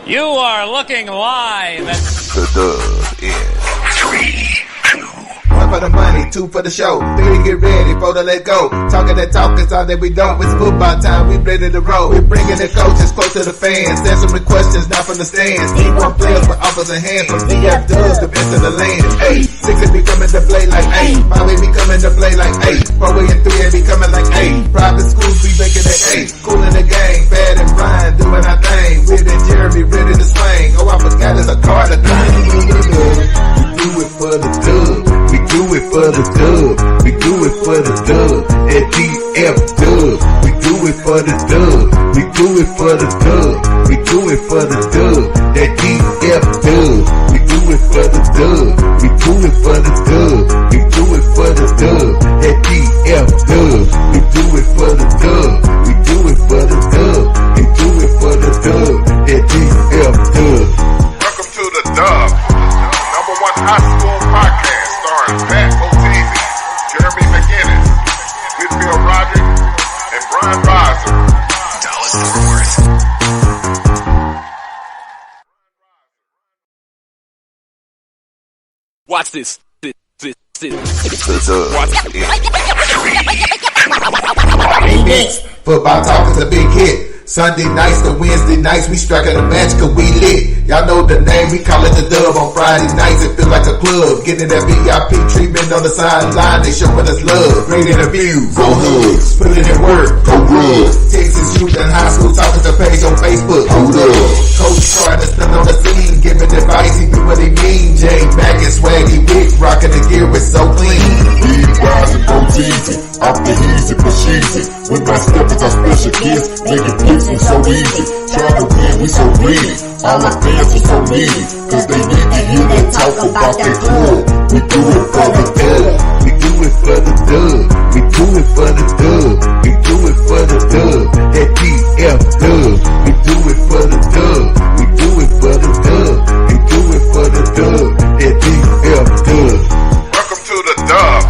You are looking live at The dub is 3, 2. One for the money, two for the show. Three, get ready, four to let go. Talking that talk is all that we don't. It's football time, we ready to roll. We bringing the coaches close to the fans. Answering questions, not from the stands. D1 players with offers in hand. From DF Dubs, the best of the land. Hey, 6 be coming to play like 8. 5 be coming to play like 8. 4 and 3 be coming like 8. Private schools be making it 8. Cool in the gang, Bad and Brian doing our thing. Weird and Jeremy ready to swing. Oh, I forgot it's a Carter thing. We do it for the dub. We do it for the dub. We do it for the dub. At DF Dub. We do it for the dub. We do it for the dub. We do it for the dub. At DF Dub. We do it for the dub. We do it for the dub. We do it for the dub. At DF Dub. We do it for the dub. We do it for the dub. We do it for the dub. At DF Dub. Welcome to the dub, number one high school podcast starring Pat Oteezy, Jeremy McInnes, Whitfield Roderick, and Brian Riser. Dallas Fort Worth. Watch this. The dub is 3. Football talk is a big hit. Sunday nights to Wednesday nights, we striking a match cause we lit. Y'all know the name, we call it the dub. On Friday nights, it feel like a club. Getting that VIP treatment on the sideline, they showing us love. Great interviews, go hugs, put it in work, go rub. Texas youth and high school talking to page on Facebook, hold up. Coach Carter still on the scene, giving advice, he do what he mean. Jay Mack and Swaggy Wick, rocking the gear, it's so clean. Big rise and go easy, off the easy, push easy. When my steppers are special kids, making picks and so easy. Trying to win, we so greedy. All our fans are so needy, cause they need to hear them talk about their club. We do it for the dub. We do it for the dub. We do it for the dub. We do it for the dub. That DF Dub. We do it for the dub. We do it for the dub. We do it for the dub. That DF Dub. Welcome to the dub,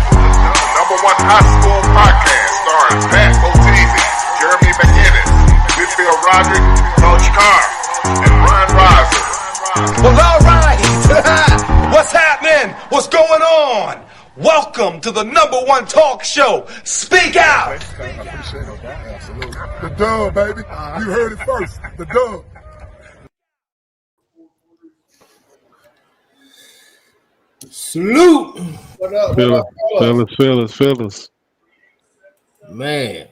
number one high school podcast starring Pat Oteezy, Jeremy McInnes, Whitfield Roderick, Coach Carr, and Brian Riser. Well, all right. What's happening? What's going on? Welcome to the number one talk show. Speak out. The dub, baby. You heard it first. The dub. Salute. What up? Fellas. Man,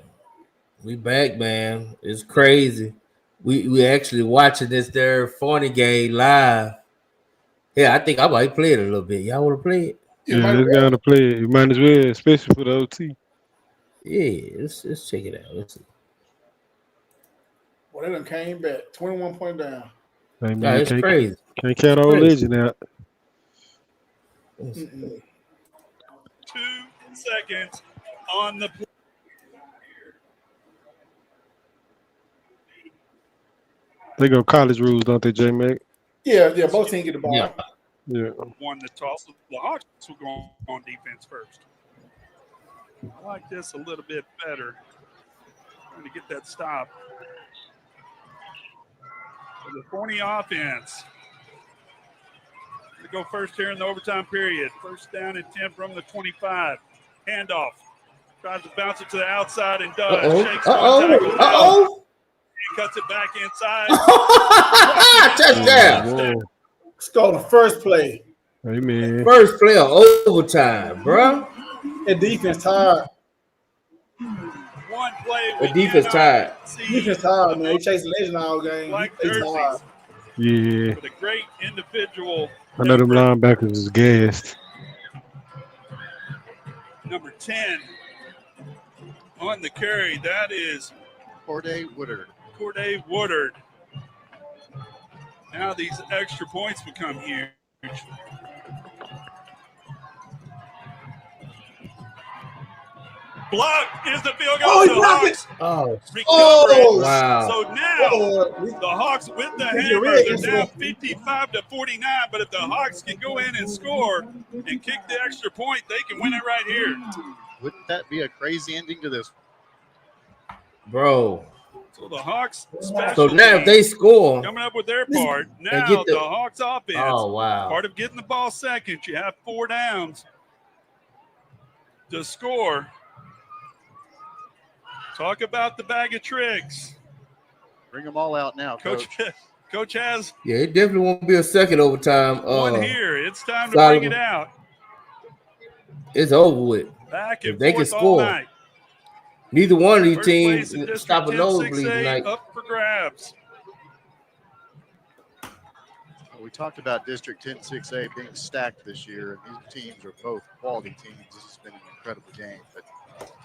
we back, man. It's crazy. We actually watching this there funny game live. Yeah, I think I might play it a little bit. Y'all want to play it? Yeah, it's gotta play it. You might as well, especially for the OT. Yeah, let's check it out. Let's see. Well, they done came back 21 point down. Hey, man, it's crazy. Can't count old legend out. 2 seconds on the play. They go college rules, don't they, J-Mac? Yeah, both teams get the ball. Yeah. Won the toss. The Hawks will go on defense first. I like this a little bit better. Trying to get that stop. For the Forney offense. They go first here in the overtime period. First down and 10 from the 25. Handoff. Tries to bounce it to the outside and does. Shakes one. He cuts it back inside. Touchdown. Scored the first play. Amen. First play of overtime, bro. That defense tired. One play. The defense tired. Defense tired, man. He chased legend all game. Like He's tired. Yeah. With a great individual. I know them linebackers is gassed. Number 10 on the carry. That is Corday Woodard. Now these extra points become huge. Block is the field goal. Oh, he the blocked Hawks it. Wow. So now the Hawks with the hammer, they're down 55-49. But if the Hawks can go in and score and kick the extra point, they can win it right here. Wouldn't that be a crazy ending to this? Bro. So the Hawks So special now if they score, coming up with their part. Now get the Hawks offense. oh wow, Part of getting the ball second, you have 4 downs to score. Talk about the bag of tricks. Bring them all out now, Coach. Coach has yeah, it definitely won't be a second overtime. one here. It's time to Solomon. bring it out. It's over with. Back and If they can forth all score. night. Neither one of these First place teams in District stop a 10, nosebleed 6A, tonight. up for grabs. We talked about District 10 6A being stacked this year, and these teams are both quality teams. This has been an incredible game. But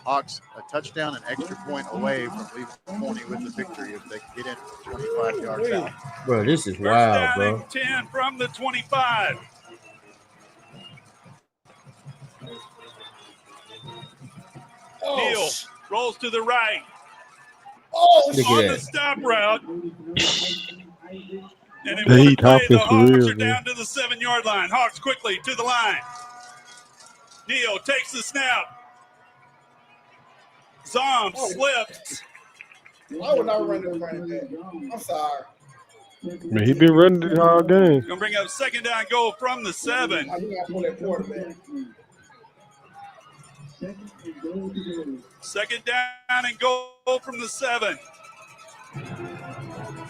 Hawks, a touchdown and extra point away from leaving Forney with the victory if they can get in 25 yards out. Bro, this is First wild, down bro. and 10 from the 25. Neal rolls to the right. Look On at the that. stop route. And The Heat the offense for Hawks real, are man. down to the 7-yard line. Hawks quickly to the line. Neal takes the snap. Zom slips. I would not run this right there. I'm sorry. Man, he been running it all game. Gonna bring up second down goal from the 7. I think I pull that quarterback. Second down and goal from the 7.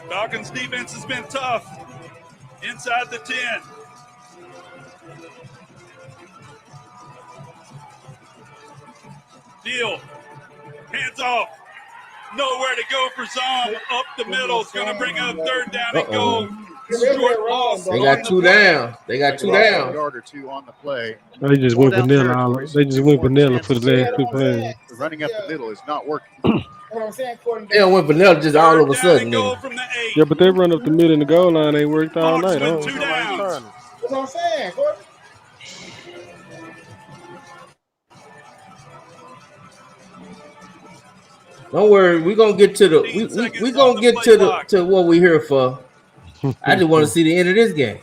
Falcons defense has been tough inside the 10. Neal, hands off. Nowhere to go for Zom. Up the middle. It's going to bring up third down and goal. Short loss. They got 2 down. They got 2 A down. yard or 2 on the play. They just went vanilla. They just went vanilla for the last 2 plays. Running up the middle is not working. What I'm saying, quarterback. They went vanilla just all of a Third down and sudden. goal Nigga. from the 8. Yeah, but they run up the middle and the goal line. They worked all Hawks night. I with don't 2 know why he's downs. trying to. That's what I'm saying, quarterback. Don't worry, we gonna get to the we gonna get to what we here for. I just want to see the end of this game.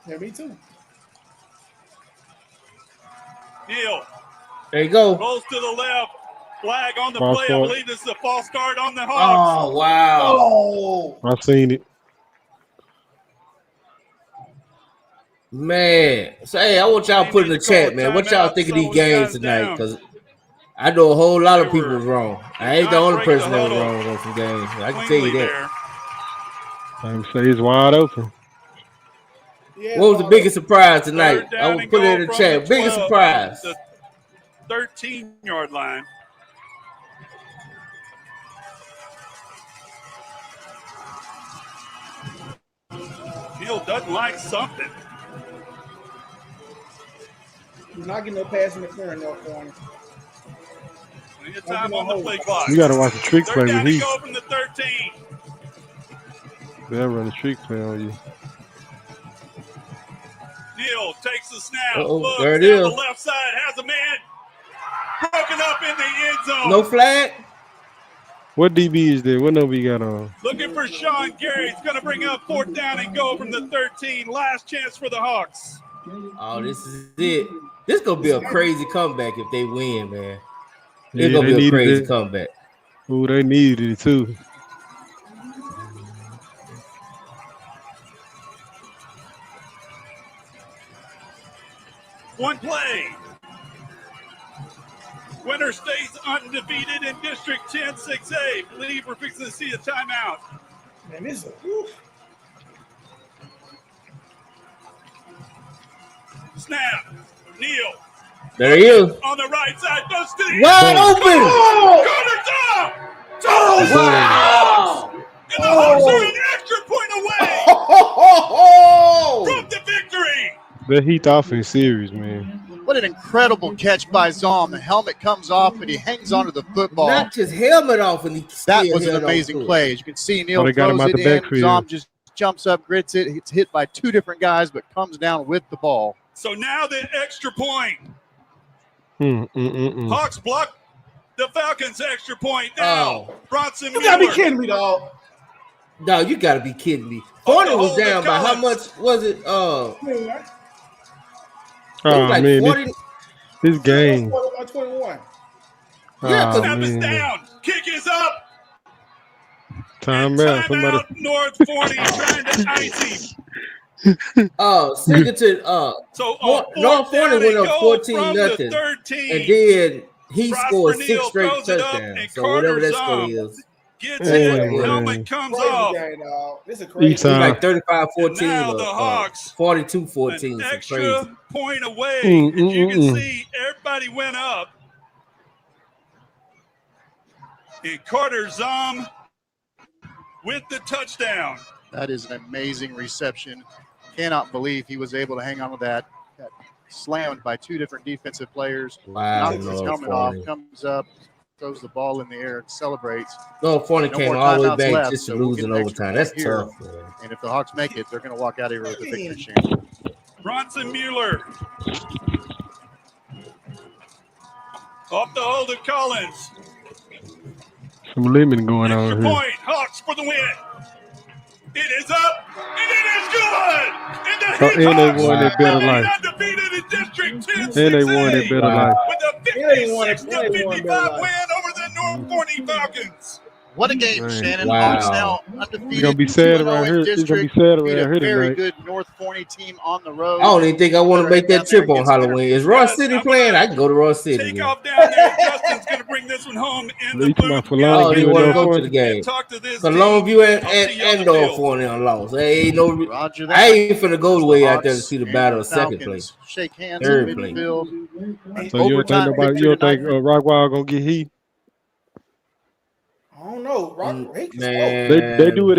Yeah, me too. Neal There you go. rolls to the left. Flag on the False play. I start. believe this is a false start on the Hawks. Oh wow. Oh, I seen it. Man, so hey, I want y'all to put in the chat, man. What y'all think of these games tonight? Because I know a whole lot of people was wrong. I ain't the only person that was wrong on some games. I can tell you that. I'm say it's wide open. yeah. What was the biggest surprise tonight? Third down I will and put it goal in the from chat. the Biggest 12, surprise. the 13-yard line. Neal doesn't like something. You're not getting no pass interference no corner. Plenty of time on the play clock. You gotta watch the trick play Third down with and Heat. goal from the 13. They'll run the trick play on you. Neal takes the snap. Uh-oh, Looks there it down is. the left side. Has a man broken up in the end zone. No flag? What DB is there? What number you got on? Looking for Sean Gary. He's going to bring up fourth down and go from the 13. Last chance for the Hawks. Oh, this is it. This gonna be a crazy comeback if they win, man. Yeah, It's gonna they be a needed crazy it. comeback. Ooh, they needed it too. One play. Winner stays undefeated in District 10 6A. Believe we're fixing to see a timeout. Man, this is whew. Snap. Neal There he is. on the right side. Goes to the Wide open. Corner top. Wow. And the Hawks are an extra point away Oh. from the victory. The Heat offense series, man. What an incredible catch by Zom. The helmet comes off and he hangs onto the football. Knocked his helmet off and he That still was an held on amazing to it. play. As you can see, Neal they got him throws out it the in. backfield. Zom just jumps up, grits it. It's hit by two different guys, but comes down with the ball. So now the extra point. Mm. Hawks block the Falcons' extra point. Now, Oh. Bronson You gotta be Miller. kidding me, dog. No, you gotta be kidding me. Oh, Forney the was hold of down by how Collins. much was it? It Oh was like man, 40. this game. 21. Yeah, Oh, Snap is man. down. Kick is up. Time out. Somebody. Timeout, North Forney trying to ice him. Singleton, So North Forney went up 14-0, and then he Prosper scored Neal 6 straight throws it up, touchdowns. and So whatever that Carter score Zom is, gets it, man. helmet comes Crazy off. game, dog. This is Each crazy. it's time. like 35-14 And now the or Hawks, 42-14. an So extra crazy. point away. Mm, As you mm, can mm. see, everybody went up. And Carter Zom with the touchdown. That is an amazing reception. Cannot believe he was able to hang on with that. Got slammed by 2 different defensive players. Wow, Knocks his North helmet off, Forney. comes up, throws the ball in the air, and celebrates. North Forney No came more all the way timeouts back left, just to so we'll lose get in an extra overtime. That's point here. tough, man. And if the Hawks make it, they're going to walk out of here with a victory chance. Bronson Mueller. Off the hold of Collins. Some lemon going Extra on here. point. Hawks for the win. It is up, and it is good. And the Oh, and they Hawks won their better remain life. undefeated in District 10 And they won their better life. with a they won 56-55 better win over the North Forney Falcons. What a game, Man. Shannon. Wow. Hawks now undefeated. It's gonna be sad 2-0 around in here. It's gonna be district. sad Beat around a here very tonight. good North Forney team on the road. I don't even think I want to make that trip on Halloween. Is Ross City playing? I can go to Ross City. Take man. off down there. Justin's going to bring this one home in the You talking about booth. for Oh, Longview you and want to North go to Forney? the game? Talk to this So team. Longview I'll see you on and the North field. Forney on loss. Ain't no. Roger I that. ain't finna go the way out there to Hawks see the and battle of second Falcons place. shake hands Third in place. midfield. So you don't think Overtime nobody? You victory don't think tonight. Rockwall gonna get heat? I don't know. He can Man, They do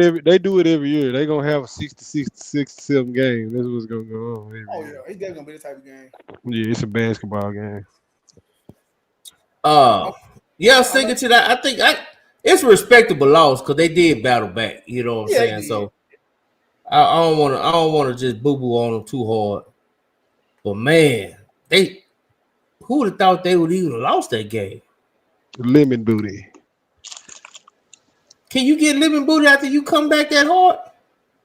it every year. They gonna have a 67 game. That's what's gonna go on. Every Oh, year. yeah. It's definitely going to be the type of game. Yeah, it's a basketball game. Yeah, I was thinking to that. I think it's a respectable loss because they did battle back. You know what I'm Yeah, saying? they So I don't want to just boo boo on them too hard. But man, who would have thought they would even lost that game? Lemon booty. Can you get lemon booty after you come back that hard?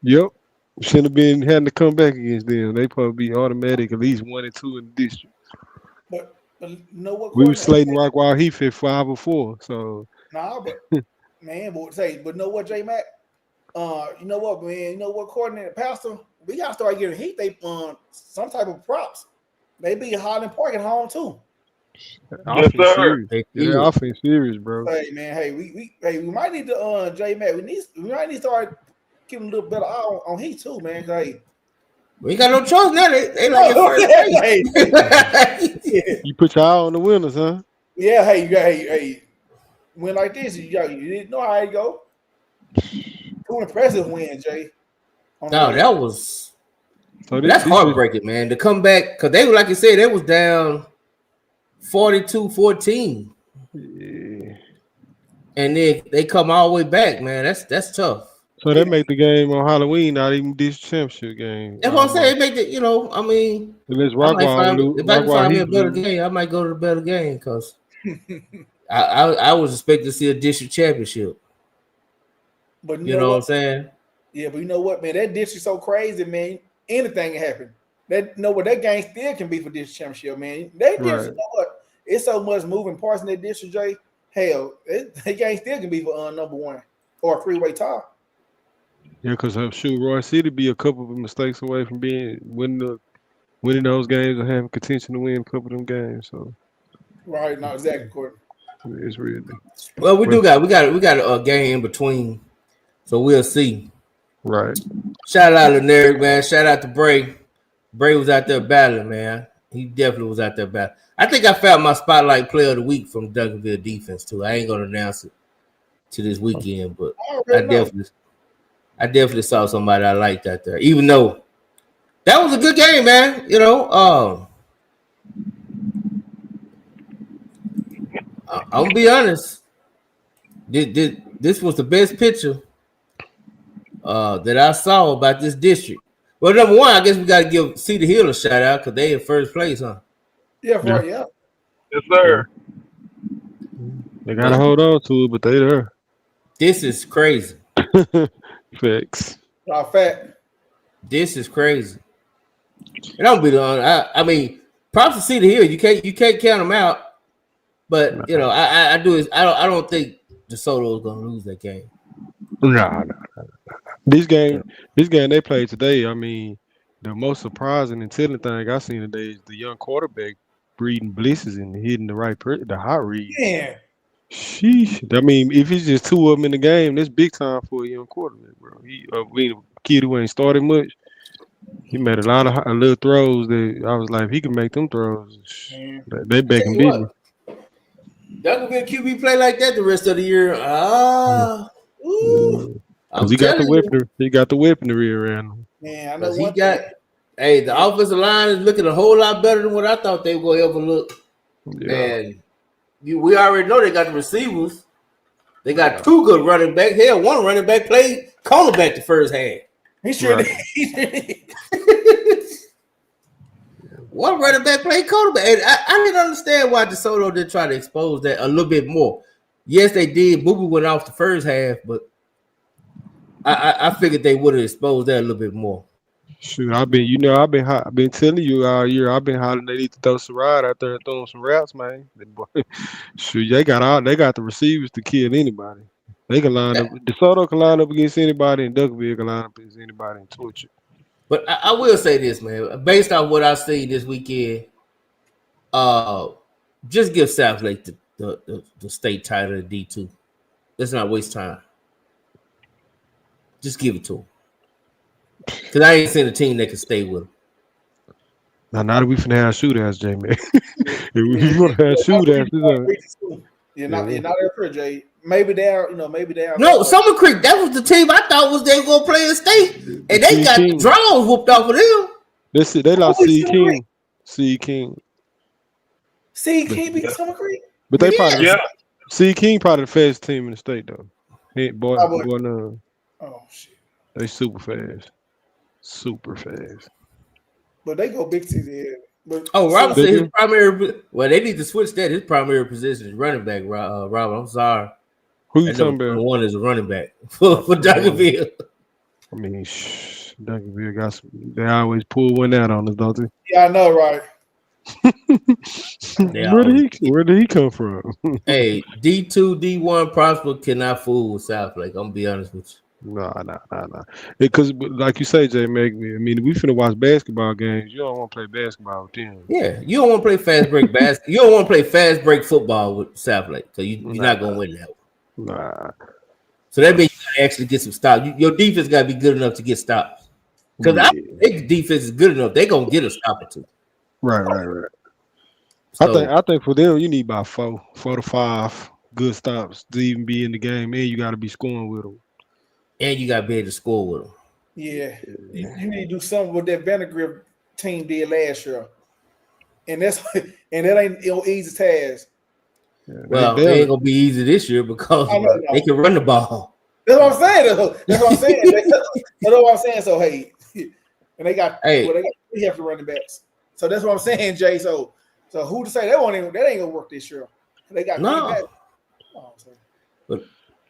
Yep. Shouldn't have been having to come back against them. They probably be automatic at least 1 and 2 in the district. But you know what? We were Courtney? slating Rockwall Heath at 5 or 4. So Nah, but man, but know what, J Mac? You know what, man? You know what, coordinator pastor? We gotta start getting heat. They some type of props. They be Highland Park at home too. offense sir. serious. They Yeah, feel it. offense serious, bro. Hey man, we might need to J Mac. We might need to start getting a little better eye on heat too, man. Hey, We ain't got no choice now. They like it first place. You put your eye on the winners, huh? yeah, hey, win like this, you didn't know how it go. 2 impressive wins, Jay. No, that was So that's heartbreaking, man. To come back because they were like you said, they was down 42-14, Yeah. and then they come all the way back, man. That's tough. So that make the game on Halloween not even this championship game. That's what I'm saying. It make it, I mean, Unless I might Rockwall lose. if I can find me a Rockwall better Heath game, I might go to the better game because I was expecting to see a district championship. But You know what I'm saying? Yeah, but you know what, man? That district so crazy, man. Anything can happen. That game still can be for this championship, man. That district, Right. you know what? It's so much moving parts in that district, Jay. Hell, that game still can be for number 1 or a freeway tie. Yeah, because I'm sure Roy City be a couple of mistakes away from winning those games and having contention to win a couple of them games. So Right, not exactly, Courtney. it's really Well, we got a game in between, so we'll see. right. Shout out to Nerd, man. Shout out to Bray. Bray was out there battling, man. He definitely was out there battling. I think I found my spotlight player of the week from Duncanville defense too. I ain't gonna announce it to this weekend, but I definitely saw somebody I liked out there. Even though that was a good game, man. I'm gonna be honest. This was the best picture that I saw about this district. Well, number one, I guess we got to give Cedar Hill a shout out because they in first place, huh? Yeah, yeah. Yes, sir. They gotta hold on to it, but they there. This is crazy. Facts. Fact. This is crazy. And I'm be honest. I mean, props to Cedar Hill. You can't count them out. But I don't think DeSoto is gonna lose that game. Nah. This game they played today. I mean, the most surprising and telling thing I seen today is the young quarterback reading blitzes and hitting the hot read. Yeah. Sheesh. I mean, if it's just two of them in the game, that's big time for a young quarterback, bro. He a kid who ain't started much. He made a lot of little throws that I was like, if he can make them throws, they back him busy. That could be a QB play like that the rest of the year. Cause he got the weaponry around him. Man, I know he got. Hey, the offensive line is looking a whole lot better than what I thought they were going to ever look. Yeah. And we already know they got the receivers. They got two good running backs. Hell, one running back played cornerback the first half. He sure did. One running back played cornerback. And I didn't understand why DeSoto didn't try to expose that a little bit more. Yes, they did. Boo Boo went off the first half, but I figured they would have exposed that a little bit more. Shoot, I've been telling you all year. I've been hollering they need to throw Sarad out there and throw some routes, man. Shoot, they got the receivers to kill anybody. They can line up. DeSoto can line up against anybody, and Duckville can line up against anybody and torch it. But I will say this, man. Based on what I see this weekend, just give Southlake the state title of D2. Let's not waste time. Just give it to him. Because I ain't seen a team that can stay with him. Now that we finna have shootouts, J-Man. If we gonna have shootouts, you're not there for Jay. Maybe they are. No, Summer Creek. That was the team I thought they were gonna play in state, and they got the draws whooped off of them. They lost C King. C King beat Summer Creek. But they probably C King probably the fastest team in the state though. Boy, oh shit. They super fast. But they go big season. Robert said his primary. Well, they need to switch that. His primary position is running back. Robert, I'm sorry. Who you talking about? One is a running back for Duncanville. I mean, Duncanville got some. They always pull one out on us, don't they? Yeah, I know, right? Where did he come from? Hey, D2, D1 Prosper cannot fool with Southlake. I'm gonna be honest with you. No. Because, like you say, Jay, I mean, we finna watch basketball games. You don't want to play basketball with them. Yeah, you don't want to play fast break basketball. You don't want to play fast break football with Southlake. So you're not gonna win that one. Nah. So that means you gotta actually get some stops. Your defense gotta be good enough to get stops. Because I think defense is good enough. They're gonna get a stop or two. Right. So, I think for them, you need about 4 to 5 good stops to even be in the game, and you got to be scoring with them. And you got to be able to score with them. Yeah, you need to do something what that Vandergrift team did last year, and that ain't no easy task. Yeah, well, it ain't gonna be easy this year because they can run the ball. That's what I'm saying. That's what I'm saying. So hey, and they got we have to running backs. So that's what I'm saying, Jay. So who to say that ain't gonna work this year? They got But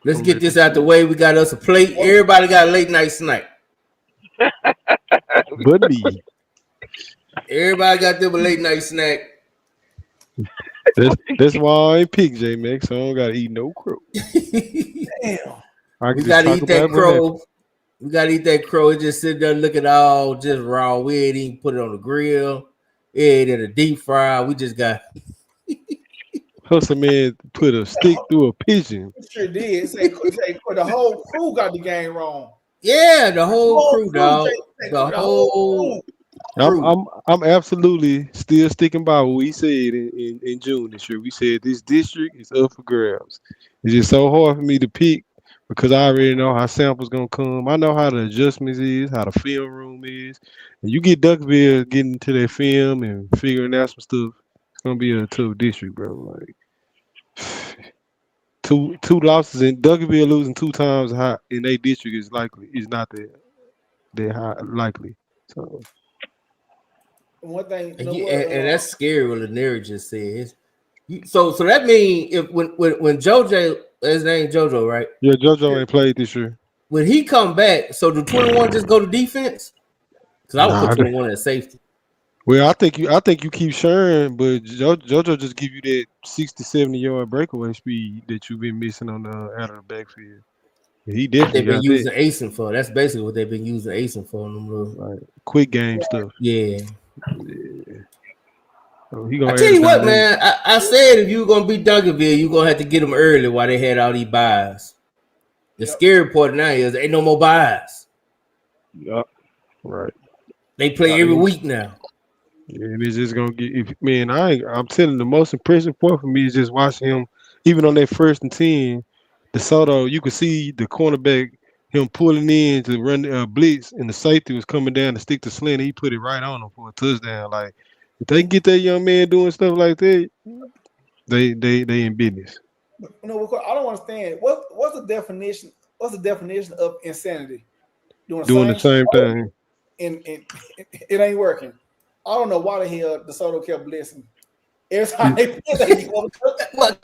let's get this out the way. We got us a plate. Everybody got a late night snack. Buddy. Everybody got them a late night snack. That's why I ain't pick J-Max, so I don't gotta eat no crow. Damn. We gotta eat that crow. We gotta eat that crow. It just sit there looking all just raw. We ain't even put it on the grill. It ain't in a deep fry. We just got Hustle man put a stick through a pigeon. He sure did. Say the whole crew got the game wrong. Yeah, the whole crew, dog. The whole I'm absolutely still sticking by what we said in June this year. We said this district is up for grabs. It's just so hard for me to pick because I already know how samples gonna come. I know how the adjustments is, how the film room is. And you get Duckville getting into that film and figuring out some stuff, it's gonna be a tough district, bro. Like two losses in Duckville losing 2 times in a district is not that high likely. So one thing, and that's scary what Lanier just said. So that means if when JoJo, his name JoJo, right? Yeah, JoJo ain't played this year. When he come back, so do 21 just go to defense? Because I would put 21 at safety. Well, I think you keep sharing, but JoJo just give you that 60-70 yard breakaway speed that you've been missing on the out of the backfield. He definitely They've been got using that. Asen for. That's basically what they've been using Asen for. Them little, Like quick game stuff. yeah. So he I gonna tell you what, average man. I said if you were gonna beat Duncanville, you gonna have to get them early while they had all these buys. The scary part now is ain't no more buys. Yep. Right. They play every week now. Yeah, and it's just gonna get. I'm telling you, the most impressive part for me is just watching him, even on that 1st and 10. DeSoto, you could see the cornerback, him pulling in to run blitz, and the safety was coming down to stick the slant. He put it right on him for a touchdown. Like if they get that young man doing stuff like that, they in business. You know, I don't understand. What's the definition? What's the definition of insanity? Doing the same thing. And it ain't working. I don't know why the hell DeSoto kept blitzing. Every time they play, what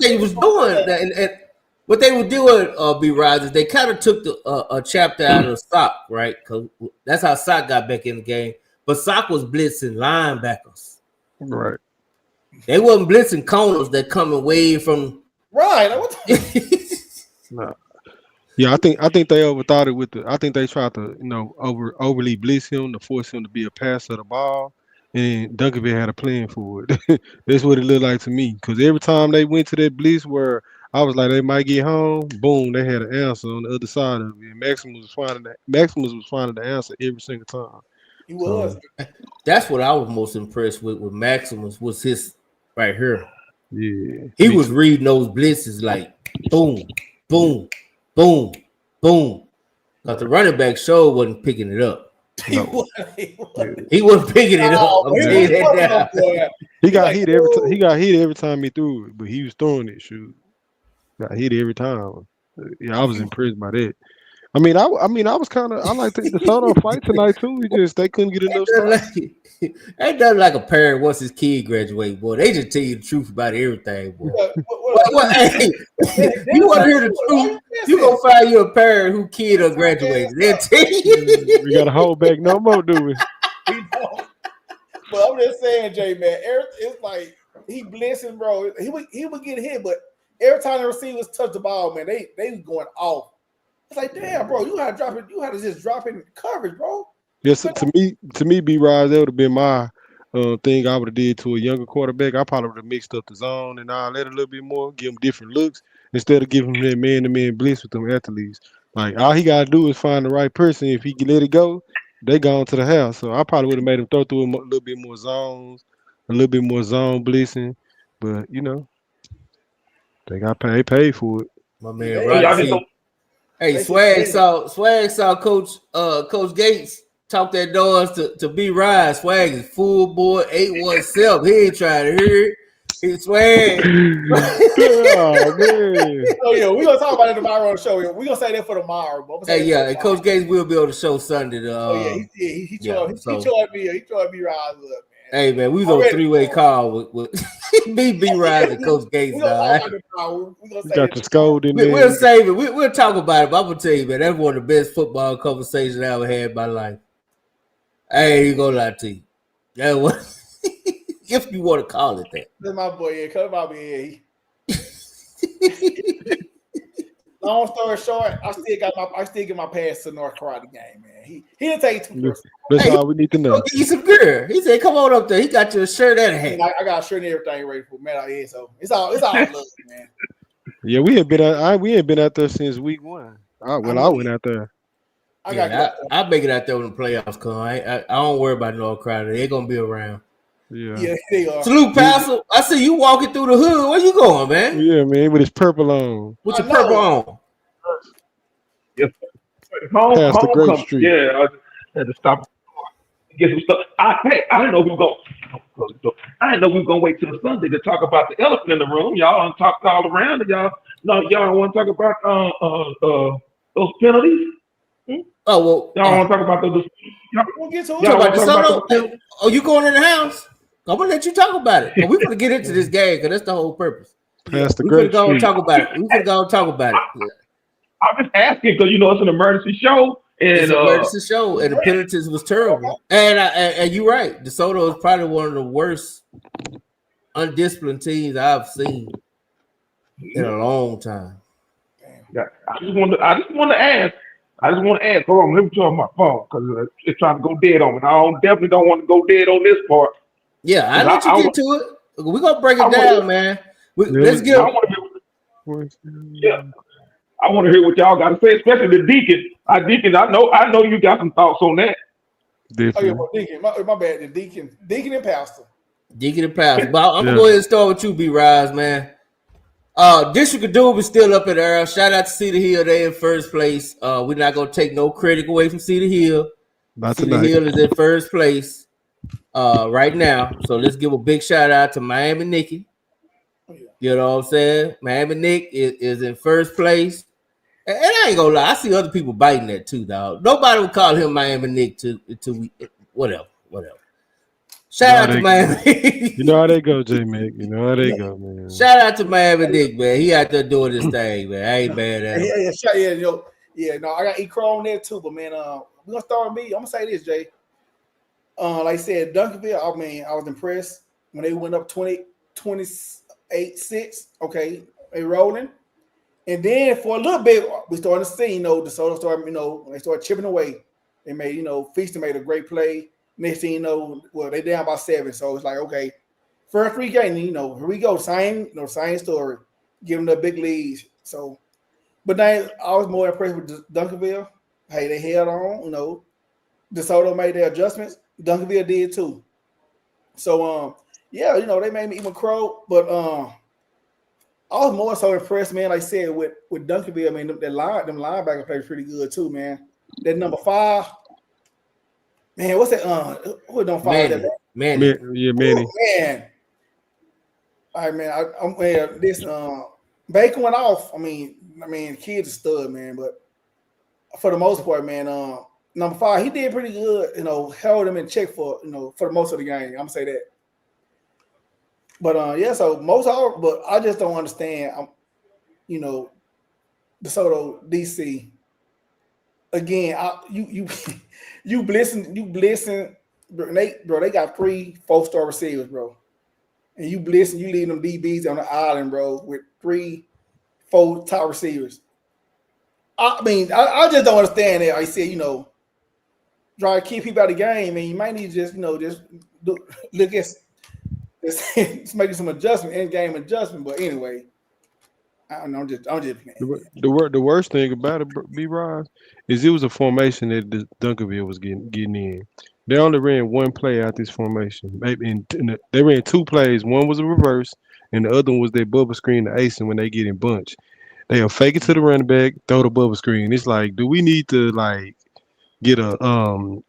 they was doing, and what they were doing, B. Rogers, they kind of took a chapter out of Sock, right? Because that's how Sock got back in the game. But Sock was blitzing linebackers. Right. They wasn't blitzing corners that coming away from. Right. No. Yeah, I think they overthought it with I think they tried to, overly blitz him to force him to be a passer of the ball. And Duncanville had a plan for it. That's what it looked like to me. Because every time they went to that blitz where I was like, they might get home, boom, they had an answer on the other side of it. And Maximus was finding the answer every single time. He was. That's what I was most impressed with Maximus was his right here. Yeah. He was reading those blitzes like boom, boom, boom, boom. Because the running back show wasn't picking it up. No. He wasn't picking it up. I'm telling you that now. He got hit every time. He got hit every time he threw it, but he was throwing it. Shoot, got hit every time. Yeah, I was impressed by that. I was kind of. I like the DeSoto fight tonight too. They couldn't get enough stuff. Ain't nothing like a parent once his kid graduate, boy. They just tell you the truth about everything, boy. Hey, you want to hear the truth? You gonna find you a parent who kid will graduate. They'll tell you. We gotta hold back no more, do we? But I'm just saying, J man, it's like he blitzing, bro. He would get hit, but every time the receivers touch the ball, man, they was going off. It's like, damn, bro, you had to drop it. You had to just drop it in coverage, bro. Yes, to me, B-Rise, that would have been my thing I would have did to a younger quarterback. I probably would have mixed up the zone and all that a little bit more, give him different looks instead of giving him that man-to-man blitz with them athletes. Like, all he got to do is find the right person. If he can let it go, they gone to the house. So I probably would have made him throw through a little bit more zones, a little bit more zone blitzing. But, they got paid for it. My man, right? Hey, Swag saw Coach Gates talk that doors to B-Rise. Swag is full board 817. He ain't trying to hear it. He's Swag. Oh, man. Oh, yeah, we're going to talk about it tomorrow on the show. We're going to say that for tomorrow. Hey, yeah, and Coach Gates will be on the show Sunday. He tried me Rise up, man. Hey, man, we was on a three-way call with B-Rise and Coach Gates. We got the scold in there. We'll save it. We'll talk about it, but I'm going to tell you, man, that's one of the best football conversations I ever had in my life. I ain't even going to lie to you. That was, if you want to call it that. That's my boy. Yeah, come out here. Long story short, I still get my pass to North Carolina game, man. He didn't take it too personal. That's all we need to know. He's some good. He said, "Come on up there." He got your shirt and a hat. I got a shirt and everything ready for man out here, so it's all love, man. Yeah, we ain't been out there since week 1. I went out there. I make it out there when the playoffs come. I don't worry about North Carolina. They're gonna be around. Yeah, they are. Salute, Pastor. I see you walking through the hood. Where you going, man? Yeah, man, with his purple on. With your purple on. Yes. Homecoming. Yeah, I had to stop. Get some stuff. I didn't know we were going. I didn't know we were going to wait till Sunday to talk about the elephant in the room. Y'all talked all around, and y'all want to talk about those penalties. Oh well, y'all want to talk about those? We'll get to it. Oh, you going in the house? I'm gonna let you talk about it. We're gonna get into this game because that's the whole purpose. Pastor We're gonna go and talk about it. We're gonna go and talk about it. Yeah. I'm just asking because it's an emergency show. It's an emergency show, and the penalties was terrible. And you're right. DeSoto is probably one of the worst undisciplined teams I've seen in a long time. Yeah, I just want to ask. Hold on, let me turn on my phone because it's trying to go dead on me. Definitely don't want to go dead on this part. Yeah, I let you get to it. We're gonna break it down, man. Let's get. I want to hear what y'all got to say, especially the Deacon. I know you got some thoughts on that. Definitely. Oh yeah, Deacon. My bad. The Deacon and Pastor. Deacon and Pastor. But I'm gonna go ahead and start with you, B-Rise, man. District of Doom is still up in the air. Shout out to Cedar Hill. They in first place. We're not gonna take no credit away from Cedar Hill. Cedar Hill is in first place right now. So let's give a big shout out to Miami Nicky. You know what I'm saying? Miami Nick is in first place. And I ain't gonna lie, I see other people biting that too, dog. Nobody would call him Miami Nick to whatever. Shout out to Miami. You know how they go, J-Mac. You know how they go, man. Shout out to Miami Nick, man. He out there doing his thing, man. I ain't bad at him. I got E-Crow on there too, but man, we're gonna start with me. I'm gonna say this, Jay. Like I said, Duncanville, I was impressed when they went up 28-6. Okay, they rolling. And then for a little bit, we started to see, DeSoto started, they started chipping away. They made, Feaston made a great play. Next thing you know, they down by 7. So it's like, okay, first 3 games, here we go. Same story. Give them the big leads. So, but now I was more impressed with Duncanville. Hey, they held on, DeSoto made their adjustments. Duncanville did too. So, they made me even crow, but I was more so impressed, man. Like I said, with Duncanville, I mean, them linebacker played pretty good too, man. That number 5, man. What's that? Who don't follow that? Manny. Yeah, Manny. Man. All right, man. This Baker went off. I mean, kid's a stud, man. But for the most part, man, number 5, he did pretty good. Held him in check for the most of the game. I'm gonna say that. But but I just don't understand. DeSoto DC. Again, you blessing, bro. They got 3 4-star receivers, bro, and you leave them DBs on the island, bro, with 3 4 top receivers. I mean, I just don't understand that. I said, try to keep people out of the game, and you might need to just look at. It's making some adjustment, in-game adjustment, but anyway, I don't know. I'm just the worst thing about it, B-Rise, is it was a formation that Duncanville was getting in. They only ran 1 play out this formation. Maybe they ran 2 plays. One was a reverse, and the other one was their bubble screen to Ace when they get in bunch. They'll fake it to the running back, throw the bubble screen. It's like, do we need to get a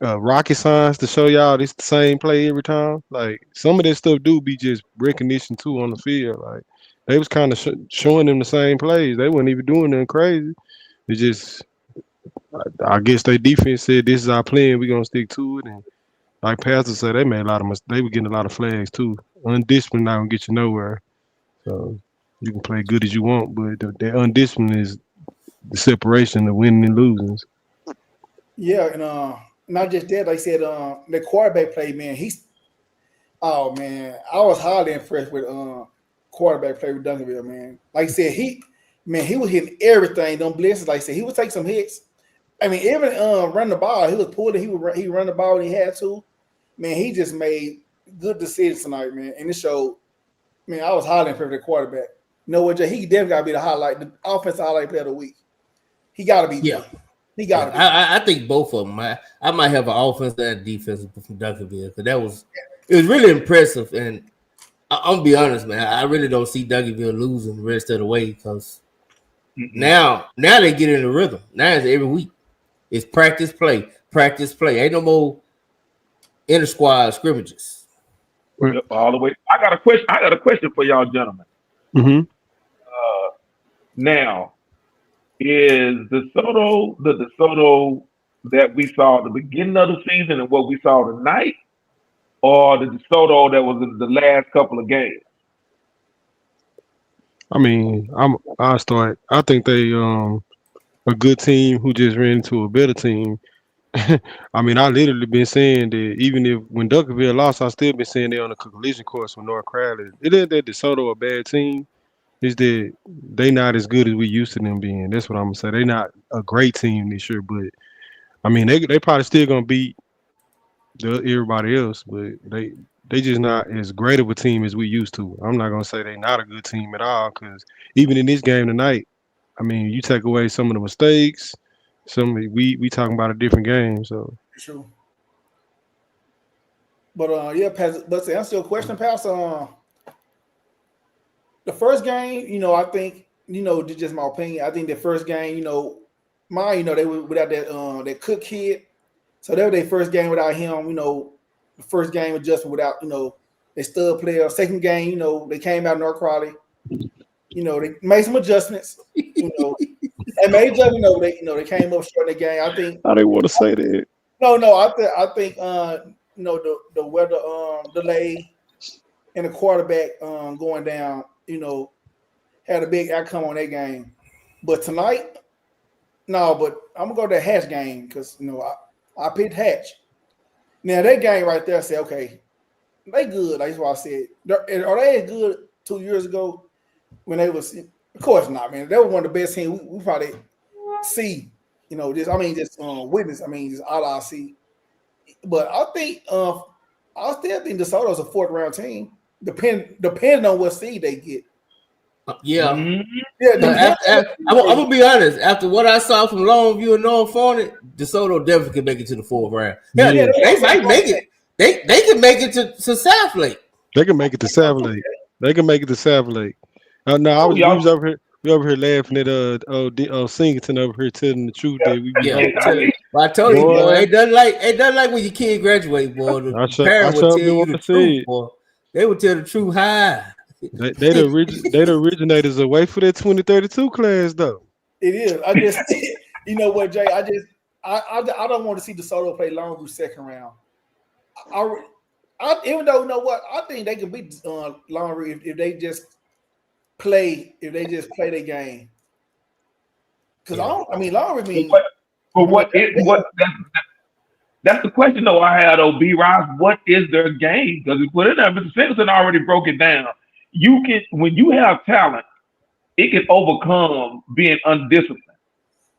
rocket science to show y'all this the same play every time? Like, some of that stuff do be just recognition too on the field. Like, they was kind of showing them the same plays. They weren't even doing nothing crazy. It just, I guess their defense said, this is our plan, we're gonna stick to it. And like Pastor said, they made a lot of mistakes. They were getting a lot of flags too. Undisciplined not gonna get you nowhere. So you can play good as you want, but the undisciplined is the separation of winning and losing. Yeah, and not just that, like I said, the quarterback play, man, I was highly impressed with quarterback play with Duncanville, man. Like I said, he was hitting everything, them blitzes. Like I said, he would take some hits. I mean, even run the ball, he was pulling, he run the ball when he had to. Man, he just made good decisions tonight, man. And it showed, man, I was highly impressed with the quarterback. You know what, Jay? He definitely gotta be the offensive highlight player of the week. He gotta be. Yeah. He got it. I think both of them. I might have an offense and defense from Duncanville because it was really impressive. And I'm gonna be honest, man. I really don't see Duncanville losing the rest of the way because now they get in the rhythm. Now it's every week. It's practice, play. Ain't no more inter squad scrimmages. All the way. I got a question for y'all, gentlemen. Mm-hmm. Now, is the DeSoto that we saw at the beginning of the season and what we saw tonight, or the DeSoto that was in the last couple of games? I mean, I think they a good team who just ran into a better team. I mean, I literally been saying that even when Duncanville lost, I still been saying they're on a collision course with North Crowley. It ain't that DeSoto a bad team, is that they not as good as we used to them being. That's what I'm gonna say. They not a great team this year, but I mean they probably still gonna beat everybody else, but they just not as great of a team as we used to. I'm not gonna say they not a good team at all, because even in this game tonight, I mean, you take away some of the mistakes, we talking about a different game. So true. But yeah, but to answer your question, Pastor, the first game, I think, just my opinion. I think the first game, they were without that Cook kid, so that was their first game without him. The first game adjustment without their stud player. Second game, they came out of North Crowley. They made some adjustments. And made they came up short in the game. I think. I didn't want to say that. No, I think the weather delay and the quarterback going down, had a big outcome on that game. But tonight, no, but I'm gonna go to the Hatch game because I picked Hatch. Now that game right there, I said, okay, they good. That's what I said. Are they as good 2 years ago when they was? Of course not, man. They were one of the best teams we probably see. Just witness. Just all I see. But I think I still think DeSoto's a fourth round team. Depending on what seed they get. Yeah. Mm-hmm. Yeah. I'm gonna be honest. After what I saw from Longview and North Forney, DeSoto definitely can make it to the fourth round. Yeah, they might make it. They can make it to South Lake. They can make it to South Lake. They can make it to South Lake. No, we was over here. We over here laughing at Singleton over here telling the truth that we. I told you, boy, it doesn't like when your kid graduate, boy. The parent would tell you the truth, boy. They would tell the truth high. They the originators away for that 2032 class though. It is. I just you know what, Jay? I don't want to see DeSoto play Longview second round. I even though I think they can beat Longview if they just play their game. Because Longview means. But that's the question though I had, B-Ross. What is their game? Because we put it there, Mr. Singleton already broke it down. You can, when you have talent, it can overcome being undisciplined.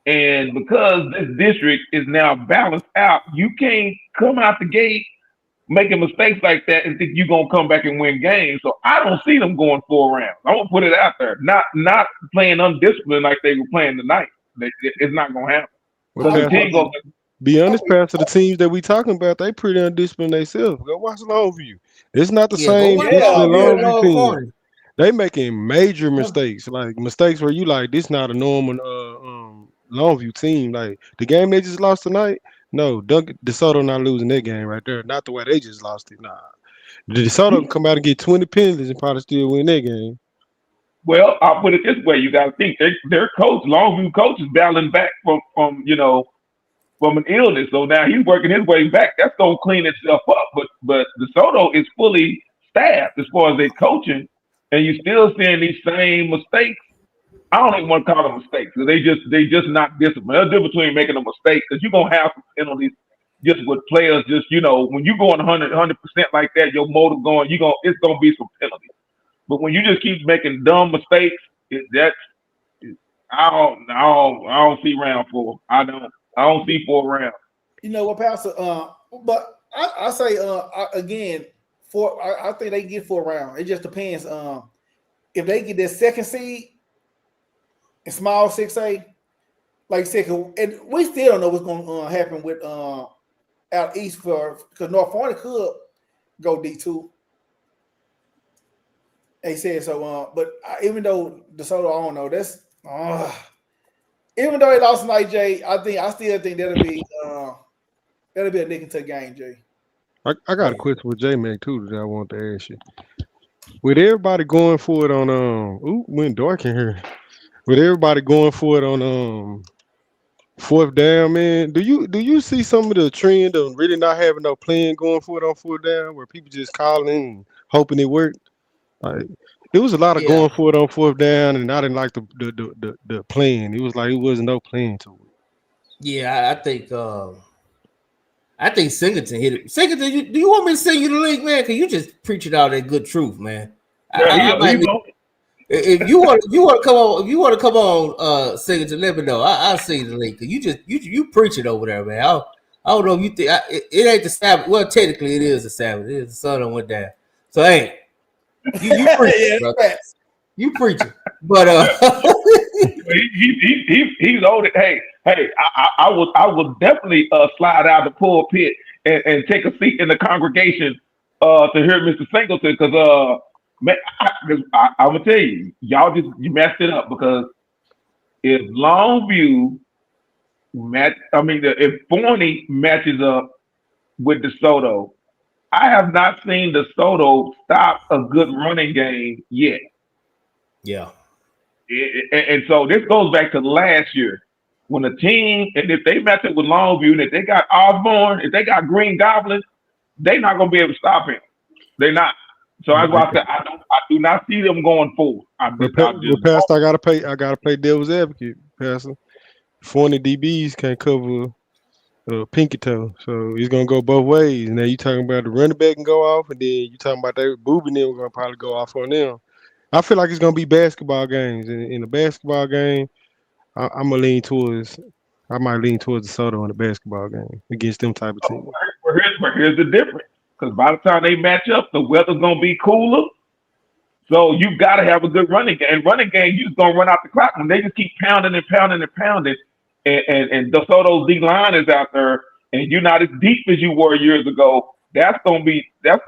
And because this district is now balanced out, you can't come out the gate making mistakes like that and think you're gonna come back and win games. So I don't see them going 4 rounds. I'm gonna put it out there. Not playing undisciplined like they were playing tonight. It's not gonna happen. Well, be honest, Pastor, the teams that we talking about, they pretty undisciplined themselves. Go watch Longview. It's not the same Longview team. They making major mistakes, like mistakes where you like this not a normal Longview team. Like the game they just lost tonight. No, DeSoto not losing that game right there. Not the way they just lost it. Nah, DeSoto can come out and get 20 penalties and probably still win that game. Well, I'll put it this way: you got to think their coach, Longview coach, is battling back from an illness. So now he's working his way back. That's gonna clean itself up. But DeSoto is fully staffed as far as their coaching, and you're still seeing these same mistakes. I don't even want to call them mistakes. They just not disciplined. There's a difference between making a mistake, because you're gonna have some penalties just with players. Just when you're going 100% like that, your motive going, it's gonna be some penalties. But when you just keep making dumb mistakes, I don't see round 4. I don't see 4 rounds. You know what, Pastor? But I say again, 4. I think they get 4 rounds. It just depends. If they get their second seed in small 6A, like second, and we still don't know what's going to happen with out east because North Forney could go D2. They said so. But even though DeSoto, I don't know. That's even though they lost tonight, Jay. I still think that'll be a nick into the game, Jay. I got a question with J-Mac too that I want to ask you. With everybody going for it on went dark in here. With everybody going for it on fourth down, man, do you see some of the trend of really not having no plan going for it on fourth down, where people just calling and hoping it worked? Like there was a lot of going for it on fourth down, and I didn't like the plan. It was like it wasn't no plan to it. Yeah, I think Singleton hit it. Singleton, do you want me to send you the link, man? Cause you just preaching all that good truth, man. If you want to come on, Signature, let me know. I'll see the link. You preaching over there, man. I don't know if you think it ain't the Sabbath. Well, technically it is the Sabbath. It is the sun that went down. So hey, you preaching, bro. You preaching, but he's old. Hey, I will definitely slide out the pulpit and take a seat in the congregation to hear Mr. Singleton because man, I'm gonna tell you, you messed it up because if Longview if Forney matches up with DeSoto, I have not seen DeSoto stop a good running game yet. Yeah. And so this goes back to last year when the team, and if they match up with Longview, and if they got Osborne, if they got Green Goblin, they're not going to be able to stop him. They're not. So that's why I said I do not see them going forward. Pastor, I gotta play devil's advocate, Pastor. 40 DBs can't cover pinky toe, so it's gonna go both ways. Now you talking about the running back can go off, and then you talking about that Booby and them are gonna probably go off on them. I feel like it's gonna be basketball games. In a basketball game, I might lean towards DeSoto in the basketball game against them type of teams. Here's the difference. Because by the time they match up, the weather's gonna be cooler. So you've got to have a good running game. And running game, you're just gonna run out the clock. When they just keep pounding and pounding and pounding, and DeSoto's D line is out there, and you're not as deep as you were years ago. That's gonna be a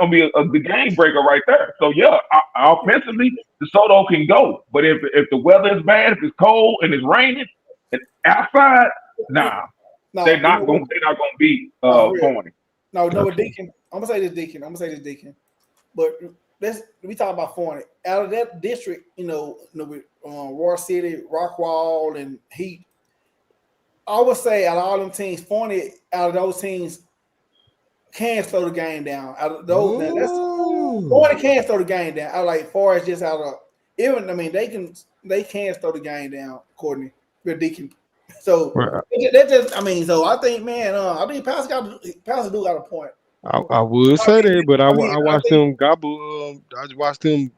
game breaker right there. So yeah, offensively, DeSoto can go. But if the weather is bad, if it's cold and it's raining, and outside, they're not gonna beat Forney. No, Deacon. I'm gonna say this, Deacon. But we talk about Forney. Out of that district, with Roar City, Rockwall, and Heat, I would say out of all them teams, Forney out of those teams can slow the game down. Out of those, Forney can slow the game down. They can slow the game down, Courtney, with Deacon. So that just, so I think, man, I think Pastor do got a point. I would say that, but I watched them gobble. I just watched them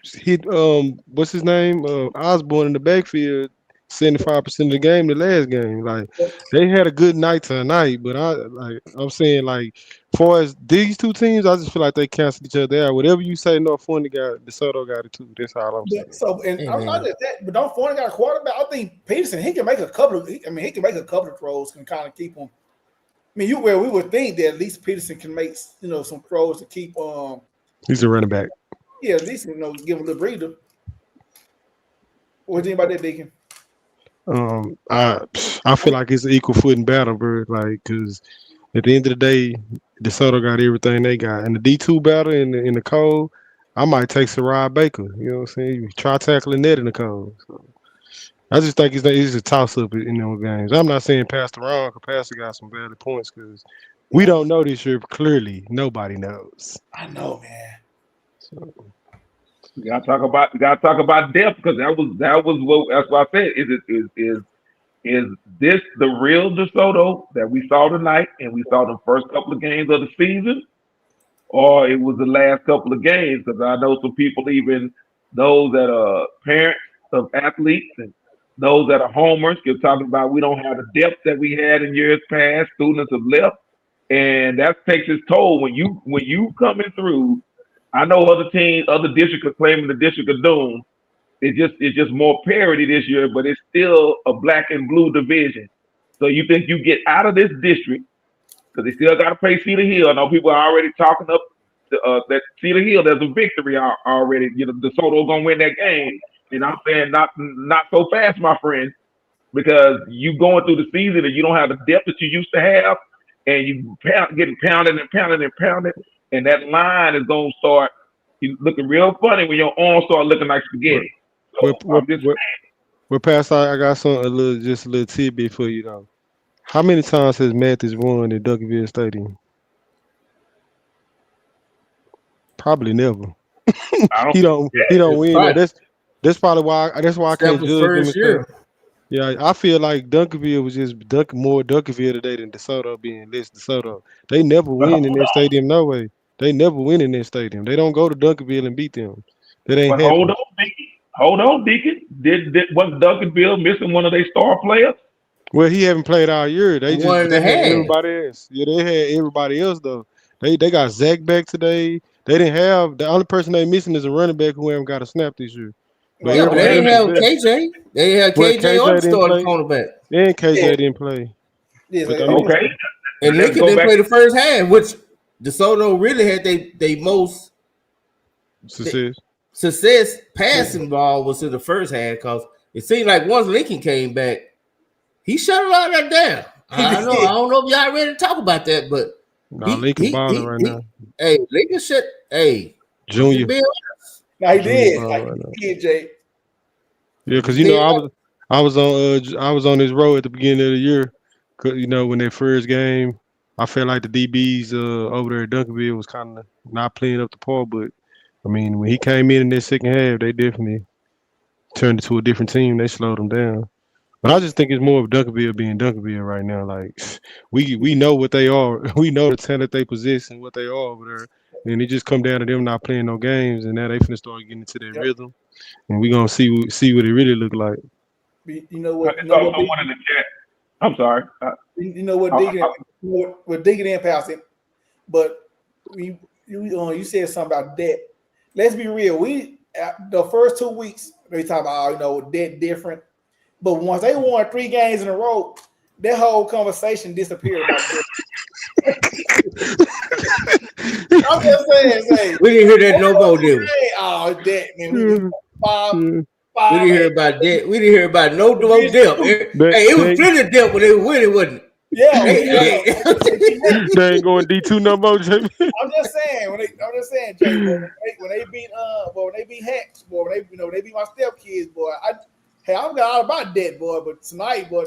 hit what's his name, Osborne in the backfield 75% of the game. The last game, like they had a good night tonight, but I'm saying like, far as these two teams, I just feel like they cancel each other out. Whatever you say, no, Forney got DeSoto got it too. That's all I'm saying. So, and I'm not just that, but don't Forney got a quarterback? I think Peterson, he can make a couple of throws and kind of keep him. We would think that at least Peterson can make some throws to keep. He's a running back. Yeah, at least give him a little breather. What do you think about that, Deacon? I feel like it's an equal footing battle, bro. Like, because at the end of the day, DeSoto got everything they got. In the D2 battle in the cold, I might take Sarai Baker. You know what I'm saying? You try tackling that in the cold. So I just think it's a toss-up in those games. I'm not saying Pastor wrong, because Pastor got some valid points, because we don't know this year. Clearly, nobody knows. I know, man. So we gotta talk about depth, because that's what I said. Is this the real DeSoto that we saw tonight and we saw the first couple of games of the season, or it was the last couple of games? Because I know some people, even those that are parents of athletes and those that are homers, keep talking about we don't have the depth that we had in years past. Students have left, and that takes its toll when you coming through. I know other teams, other districts are claiming the District of Doom. It's just more parity this year, but it's still a black and blue division. So you think you get out of this district, because they still got to play Cedar Hill. I know people are already talking up that Cedar Hill, there's a victory already. DeSoto's gonna win that game. And I'm saying not so fast, my friend, because you going through the season and you don't have the depth that you used to have, and you getting pounded and pounded and pounded, and that line is gonna start looking real funny when your arms start looking like spaghetti. Well, Pastor, I got a little tidbit for you though. How many times has Mathis won at Duncanville Stadium? Probably never. He don't win. Right. That's probably why. That's why I can't judge him. Yeah, I feel like Duncanville was just more Duncanville today than DeSoto being less DeSoto. They never win in their stadium. No way. They never win in their stadium. They don't go to Duncanville and beat them. That ain't happening. Hold on, Hold on, Deacon. Was Duncanville missing one of their star players? Well, he haven't played all year. They One and a had half. everybody else. Yeah, they had everybody else though. They got Zach back today. They didn't have the only person they missing is a running back who haven't got a snap this year. But yeah, but they didn't have KJ. They had KJ on the starting cornerback. And KJ didn't play. Yeah, Okay. And Lincoln didn't play the first half, which DeSoto really had they most success passing ball was in the first half because it seemed like once Lincoln came back, he shut a lot of that down. I don't know if y'all ready to talk about that, but Lincoln balling right now. Hey, Lincoln shut. Hey, Junior. No, he did. Like he did, Jay. Yeah, because I was on this road at the beginning of the year. Cause when their first game, I felt like the DBs over there at Duncanville was kind of not playing up the par. But I mean, when he came in their second half, they definitely turned into a different team. They slowed them down. But I just think it's more of Duncanville being Duncanville right now. Like we know what they are. We know the talent they possess and what they are over there. And it just come down to them not playing no games, and now they finna start getting into their rhythm, and we gonna see what it really look like. You know what? Someone in the chat. I'm sorry. You know what? Digging in passing, but you said something about debt. Let's be real. The first 2 weeks they talk about debt different, but once they won 3 games in a row, that whole conversation disappeared. I'm just saying. We didn't hear that no more, did we? Oh, debt, man. We didn't hear about that. We didn't hear about no dip. It was plenty of dip when they were winning, wasn't it? Yeah. They ain't going D2 no more, Jamie. I'm just saying, Jay. When they beat Hacks, boy, when they beat my stepkids, boy. I'm got all about that, boy. But tonight, boy,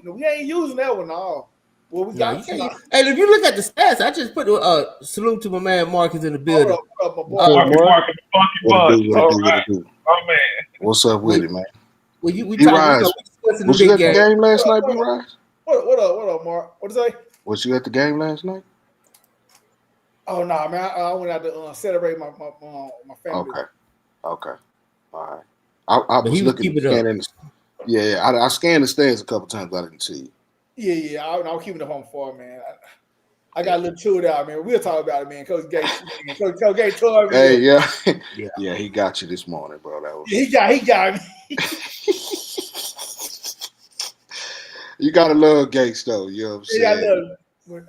we ain't using that one, no. Well, we got. Hey, if you look at the stats, I just put a salute to my man Marcus in the building. Marcus, all right. Oh man, what's up with it, man? Well, we was you at the game last night, B-Rise? What up, Mark? What did you say? Was you at the game last night? Oh no, man! I went out to celebrate my family. Okay, all right. I was looking at scanning. Yeah, I scanned the stands a couple times. I didn't see it. Yeah. I was keeping it home for man. I got a little chewed out, man. We'll talk about it, man. Coach Gates told me. Hey, yeah, he got you this morning, bro. That was... He got me. You gotta love Gates, though. You know what I'm saying? Yeah, I love him.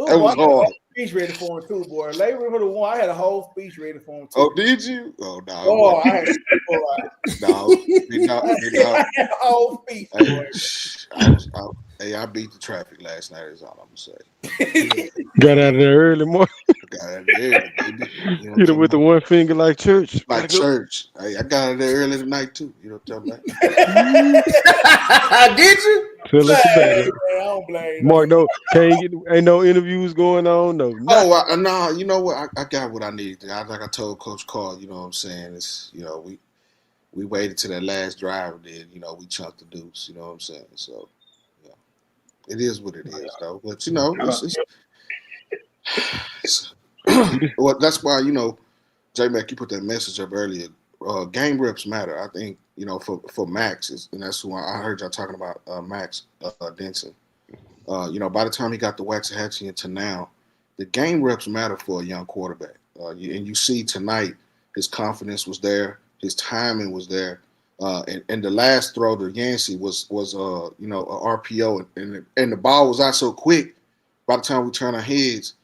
That was hard. Speech ready for him too, boy. Later for the one, I had a whole speech ready for him too. Oh, did you? Oh no. Oh, I had a whole speech. I beat the traffic last night. Is all I'm gonna say. Got out of there early morning. Got out of there early, baby. Hit him with the one finger like church. Like church. Hey, I got out of there early tonight too. You know what I'm talking about? Did you? Tell us about it. I don't blame Mark, ain't no interviews going on. No. No, you know what? I got what I needed. Like I told Coach Carl, you know what I'm saying? It's we waited to that last drive and then, we chunked the deuce, you know what I'm saying? So it is what it is, though. But well, that's why, J-Mac, you put that message up earlier. Game reps matter. I think, for Max, and that's who I heard y'all talking about, Max Denson. By the time he got the Waxahachie into now, the game reps matter for a young quarterback. And you see tonight, his confidence was there, his timing was there, and the last throw to Yancey was a RPO, and the ball was out so quick. By the time we turn our heads,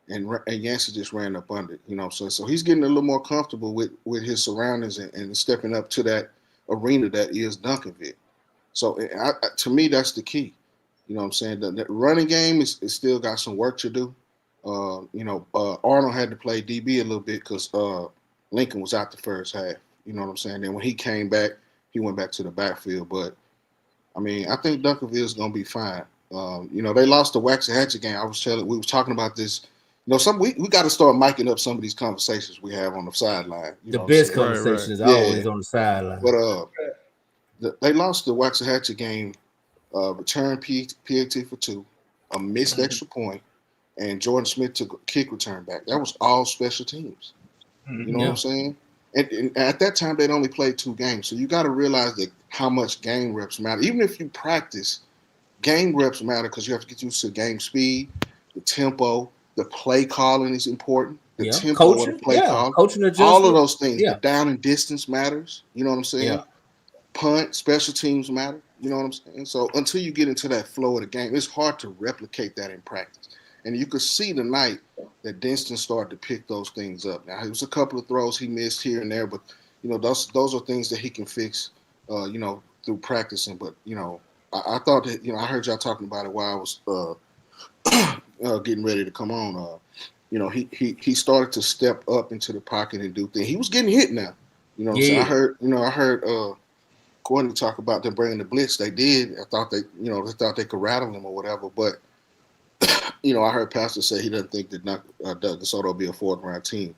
and Yancey just ran up under it, so he's getting a little more comfortable with his surroundings and stepping up to that arena that is Duncanville. So to me, that's the key. You know what I'm saying? The running game is still got some work to do. Arnold had to play DB a little bit because Lincoln was out the first half. You know what I'm saying? Then when he came back, he went back to the backfield. But, I think Duncanville is going to be fine. They lost the Waxahachie game. We was talking about this. We got to start miking up some of these conversations we have on the sideline. The best conversation is always on the sideline. But they lost the Waxahachie game, return PAT for 2, a missed extra point, and Jordan Smith took a kick return back. That was all special teams. You know what I'm saying? And at that time, they'd only played 2 games. So you got to realize that how much game reps matter. Even if you practice, game reps matter because you have to get used to game speed, the tempo, the play calling is important. The tempo of the play calling. All of those things. The down and distance matters. You know what I'm saying? Yeah. Punt, special teams matter. You know what I'm saying? So until you get into that flow of the game, it's hard to replicate that in practice. And you could see tonight that Denton started to pick those things up. Now, it was a couple of throws he missed here and there, but, you know, those are things that he can fix, you know, through practicing. But, you know, I thought that, you know, I heard y'all talking about it while I was getting ready to come on. You know, he started to step up into the pocket and do things. He was getting hit now. You know what I'm saying? I heard Courtney talk about them bringing the blitz. They did. I thought they could rattle him or whatever, but you know, I heard Pastor say he doesn't think that Doug DeSoto will be a 4th-round team.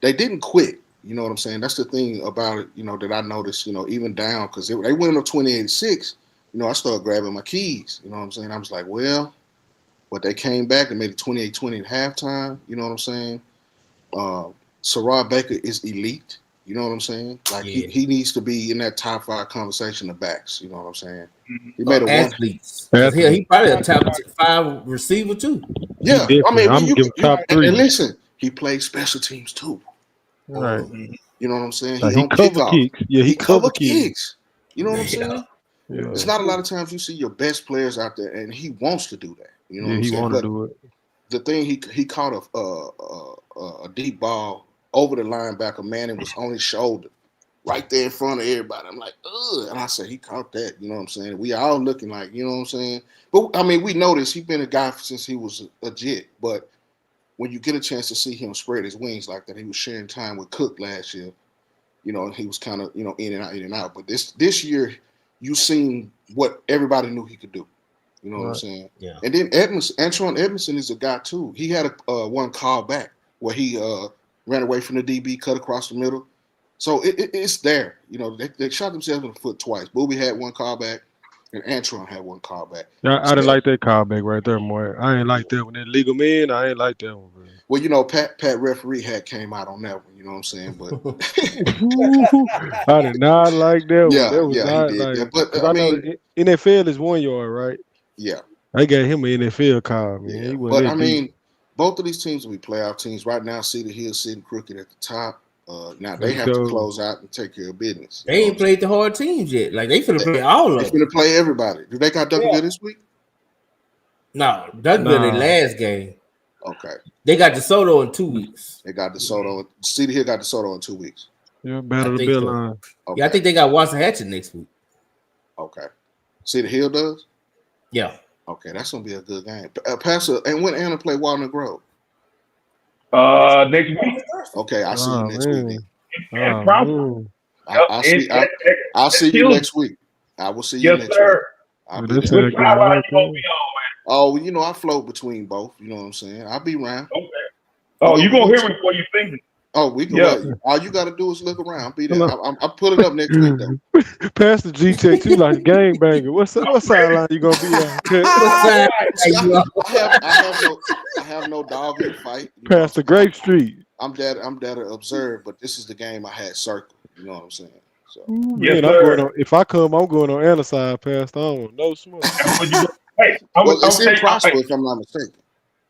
They didn't quit. You know what I'm saying? That's the thing about it, you know, that I noticed, you know, even down, because they went up 28-6, you know, I started grabbing my keys. You know what I'm saying? I was like, well, but they came back and made it 28-20 at halftime. You know what I'm saying? Sarah Baker is elite. You know what I'm saying? Like, he needs to be in that top 5 conversation of backs. You know what I'm saying? He made a athletes. He probably a top 5 receiver too. Yeah, I mean, I'm giving top 3. And listen, he plays special teams too. Right. You know what I'm saying? He cover kicks. Yeah, he cover kicks. You know what I'm saying? Yeah. It's not a lot of times you see your best players out there, and he wants to do that. You know what I'm saying? He wants to do it. The thing he caught a deep ball over the linebacker, man, it was on his shoulder, right there in front of everybody. I'm like, ugh. And I said, he caught that. You know what I'm saying? We all looking like, you know what I'm saying? But, I mean, we noticed he's been a guy since he was a Jet. But when you get a chance to see him spread his wings like that, he was sharing time with Cook last year. You know, he was kind of, you know, in and out. But this year, you seen what everybody knew he could do. You know what I'm saying? Yeah. And then Antoine Edmondson is a guy, too. He had one call back where he ran away from the DB, cut across the middle. So it's there. You know, they shot themselves in the foot twice. Booby had one callback, and Antron had one callback. Yeah, I didn't like that callback right there, boy. I ain't like that one. That legal man, I ain't like that one, bro. Well, you know, Pat referee came out on that one. You know what I'm saying? But I did not like that one. Yeah, that was he not did. like. Yeah, but I mean, know the NFL is 1 yard, right? Yeah. I got him an NFL call, man. Yeah. But I mean, both of these teams will be playoff teams right now. Cedar Hill sitting crooked at the top. Now they have to close out and take care of business. They ain't played the hard teams yet. Like they finna play all of them. They finna play everybody. Do they got Duncanville this week? No, Duncanville their last game. Okay. They got DeSoto in 2 weeks. They got DeSoto. Cedar Hill got DeSoto in 2 weeks. Yeah, battle the bill line. Okay. Yeah, I think they got Watson Hatchet next week. Okay. Cedar Hill does? Yeah. Okay, that's gonna be a good game. Pastor, and when Anna play Walnut Grove? Next week. Okay, I'll see you next week. I'll see you next week. I will see you next week. Oh, you know, I float between both. You know what I'm saying? I'll be around. Okay. Oh, you gonna hear me before you think it. Oh, we can. All you got to do is look around. I'll be there. I'll put it up next week, though. Pastor G check you like a gangbanger. What sideline you gonna be on? I have no dog in the fight. Pastor Grape Street. I'm there to observe, but this is the game I had circled. You know what I'm saying? So man, if I come, I'm going on Anna's side, Pastor. I don't want no smoke. Hey, it's in Prosper, if I'm not mistaken.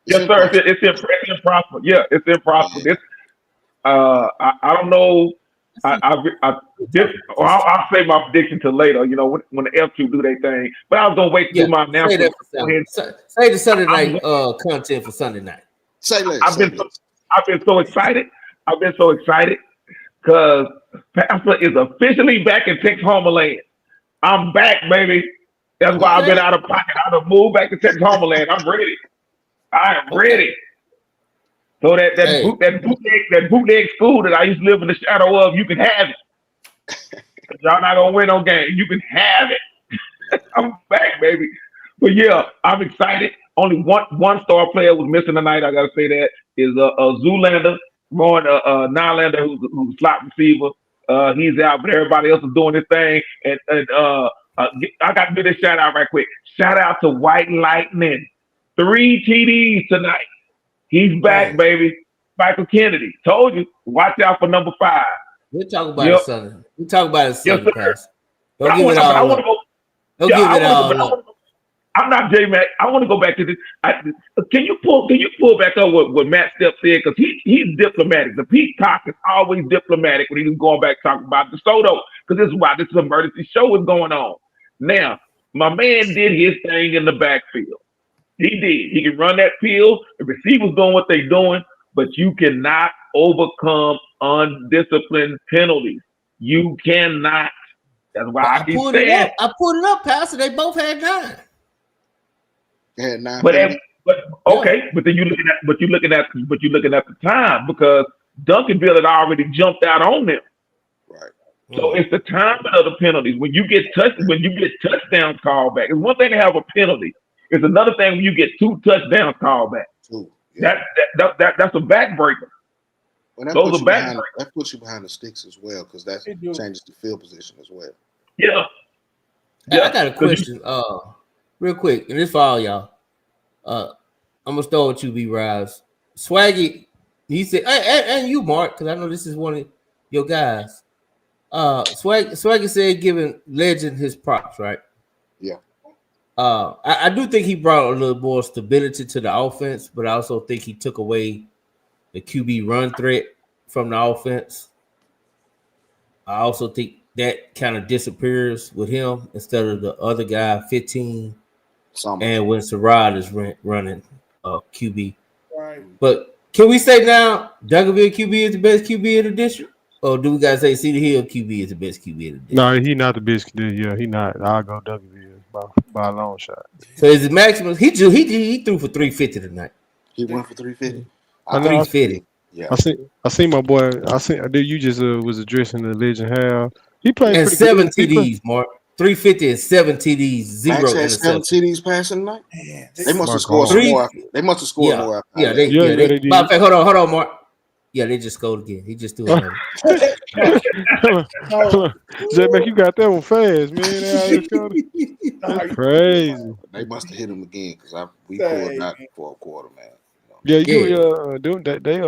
Yes, sir. It's in Prosper. Yeah, it's in Prosper. This, I don't know. I'll say my prediction till later. You know, when the F2 do their thing. But I was gonna wait to do my announcement. Say the Sunday night content for Sunday night. Say less. I've been so excited. I've been so excited because Pastor is officially back in Texas Homeland. I'm back, baby. That's why I've been out of pocket. I've moved back to Texas Homeland. I'm ready. I am ready. So that bootleg school that I used to live in the shadow of, you can have it. Y'all not gonna win no game. You can have it. I'm back, baby. But yeah, I'm excited. Only one star player was missing tonight. I gotta say that is Zoolander, Rowan Nylander, who's a slot receiver. He's out, but everybody else is doing this thing. And I got to do this shout out right quick. Shout out to White Lightning. 3 TDs tonight. He's back, baby. Michael Kennedy. Told you, watch out for number 5. We'll talk about it Sunday. We'll talk about it Sunday, Pastor. Don't give it all up. Don't give it all up. I'm not J-Mac. I want to go back to this. Can you pull back up what Matt Stepp said? Because he's diplomatic. The Peacock is always diplomatic when he was going back talking about DeSoto. Because this is why this emergency show is going on. Now, my man did his thing in the backfield. He did. He can run that field. The receivers doing what they're doing, but you cannot overcome undisciplined penalties. You cannot. That's why I keep saying. I pulled it up, Pastor. They both had 9. They had 9. But then you're looking at the time because Duncanville had already jumped out on them. Right. So it's the timing of the penalties. When you get touchdowns called back, it's one thing to have a penalty. It's another thing when you get 2 touchdowns called back. That's a backbreaker. Well, Those are backbreakers. That puts you behind the sticks as well because that changes the field position as well. Yeah. I got a question. Real quick, and this for all y'all. I'm gonna start with you, B-Rise. Swaggy, he said, and you, Mark, because I know this is one of your guys. Swaggy said giving Legend his props, right? Yeah. I do think he brought a little more stability to the offense, but I also think he took away the QB run threat from the offense. I also think that kind of disappears with him instead of the other guy, 15. And when Sarad is running QB. Right. But can we say now Duncanville QB is the best QB in the district? Or do we guys say Cedar Hill QB is the best QB in the district? No, he not the best. Yeah, he not. I'll go Duncanville by a long shot. So is it maximum? He threw for 350 tonight. He went for 350. 350. Yeah. I seen my boy. You just was addressing the Legend Hal. He played and 7 TDs, Mark. 350 and 7 TDs, 0 interceptions. 7 TDs passing tonight. They must have scored more. They must have scored more. Yeah, they did. Matter of fact, hold on, Mark. Yeah, they just scored again. He just threw it. J-Mac, you got that one fast, man. That's crazy. They must have hit him again because we pulled out for a quarter, man. Yeah, doing that. They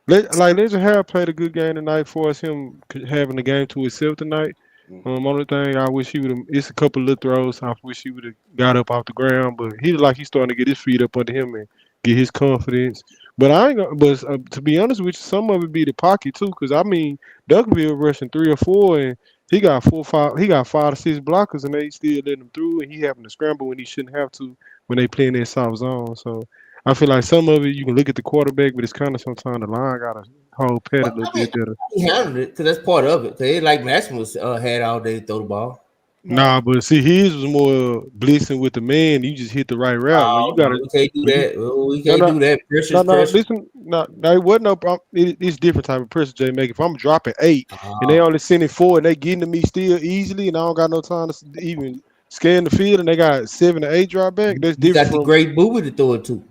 Legend Hal played a good game tonight for us. Him having the game to himself tonight. Only thing I wish he would have. It's a couple of little throws. I wish he would have got up off the ground, but he's starting to get his feet up under him and get his confidence. But I ain't gonna. But to be honest with you, some of it be the pocket too. Because I mean, Duncanville rushing 3 or 4, and he got 4 or 5. He got 5 to 6 blockers, and they still letting him through. And he having to scramble when he shouldn't have to when they play in that soft zone. So I feel like some of it you can look at the quarterback, but it's kind of sometimes the line got to hold pad a little bit better. He handled it because that's part of it. They like Maximus had all day to throw the ball. Nah, but see, his was more blitzing with the man. You just hit the right route. You gotta. We can't do that. We can't do that. Pressure. Listen, it wasn't no problem. It's different type of pressure, J. Make. If I'm dropping 8 and they only sending 4 and they getting to me still easily, and I don't got no time to even scan the field, and they got 7 or 8 drop back. That's different. Got the great booby to throw it to.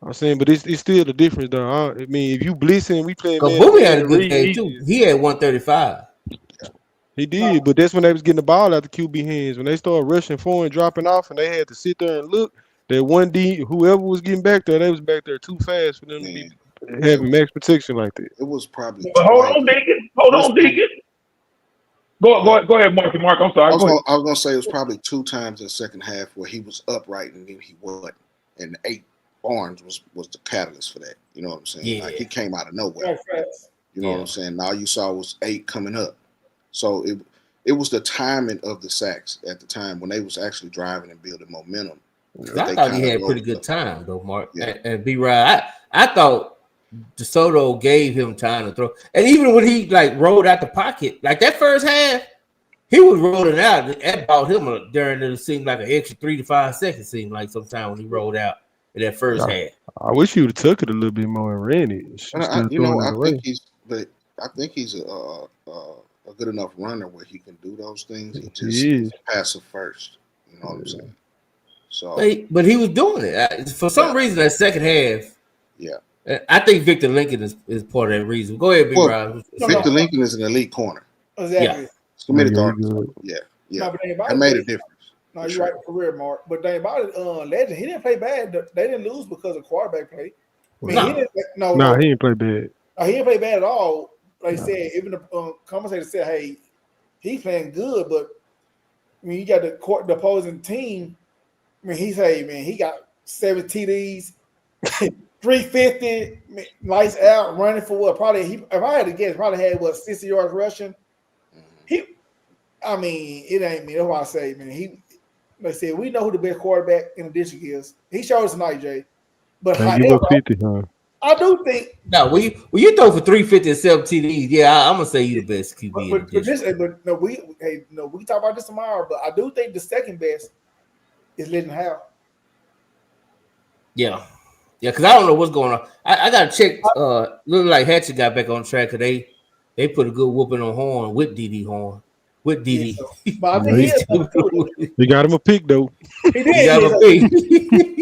I'm saying, but it's still the difference, though. I mean, if you blitzing, we playing. Booby had a good game too. He had 135. He did, but that's when they was getting the ball out the QB hands. When they started rushing forward and dropping off, and they had to sit there and look, that 1D, whoever was getting back there, they was back there too fast for them to be having max protection like that. It was probably. But hold on, Deacon. Go ahead, Mark. I'm sorry. I was gonna say it was probably 2 times in the second half where he was upright and then he wasn't, and 8 Barnes was the catalyst for that. You know what I'm saying? Yeah. Like he came out of nowhere. You know what I'm saying? All you saw was 8 coming up. So it was the timing of the sacks at the time when they was actually driving and building momentum. I thought he had a pretty good time though, Mark. Yeah. And B-Rod, I thought DeSoto gave him time to throw. And even when he rolled out the pocket, like that first half, he was rolling out. That bought him during it seemed like an extra 3 to 5 seconds. Seemed like sometime when he rolled out in that first half. I wish he would have took it a little bit more and ran it. I think he's a good enough runner where he can do those things. He just passive first. You know what I'm saying? So, but he was doing it for some reason. That second half, I think Victor Lincoln is part of that reason. Go ahead, Big Rob. Victor Lincoln is an elite corner. Exactly. It's committed guard. Yeah. That made a difference. No, you're right, career, Mark. But they about it, Legend, he didn't play bad. They didn't lose because of quarterback play. He didn't play bad. He didn't play bad at all. like I said, even the commentator said, "Hey, he's playing good," but I mean, you got the opposing team. I mean, he got 7 TDs, 350, lights out, running for what? Probably if I had to guess, probably had 60 yards rushing. It ain't me. That's why I say, man, like I said, we know who the best quarterback in the district is. He showed us tonight, Jay. But however, 50, huh? I do think. No, when you throw for 350 and 7 TDs, yeah, I'm gonna say you the best QB in the district. We can talk about this tomorrow, but I do think the second best is Legend Howe. Yeah, because I don't know what's going on. I gotta check. Look like Hatchet got back on track because they put a good whooping on Horn with DD Horn. With DD. But I think you got him a pick though. He did. Got him a pick.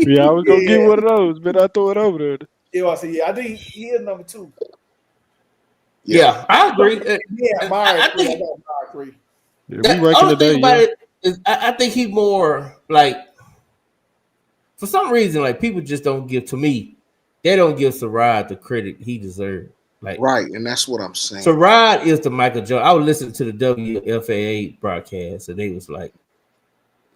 Yeah, I was gonna get one of those, but I throw it over there. Yeah, I think he is number 2. Yeah, I agree. I think agree. Yeah, we ranking today. About it is, I think he's more like, for some reason, like people just don't give to me. They don't give Sarad the credit he deserves. Like right, and that's what I'm saying. Sarad is the Michael Jordan. I was listening to the WFAA broadcast, and they was like,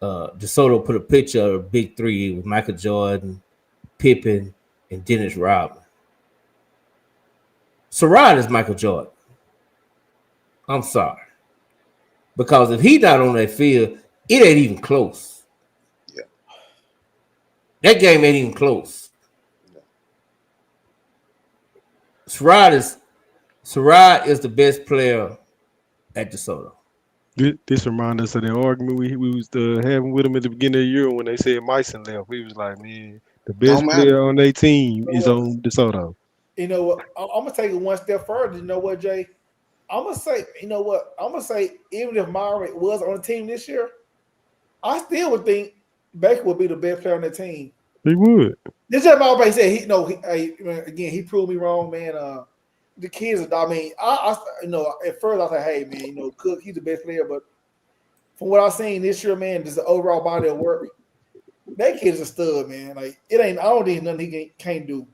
DeSoto put a picture of Big Three with Michael Jordan, Pippen, and Dennis Rodman. Sarad is Michael Jordan. I'm sorry. Because if he not on that field, it ain't even close. Yeah. That game ain't even close. Yeah. Sarad is the best player at DeSoto. This reminds us of that argument we was having with him at the beginning of the year when they said Mason left. We was like, man, the best player on their team is on DeSoto. You know what? I'm gonna take it one step further. You know what, Jay? I'm gonna say, even if Myron was on the team this year, I still would think Baker would be the best player on the team. He would. This is what everybody said. He proved me wrong, man. The kids are. I mean, at first I said, hey, man, Cook, he's the best player, but from what I've seen this year, man, just the overall body of work, that kid's a stud, man. Like it ain't. I don't think nothing he can't do.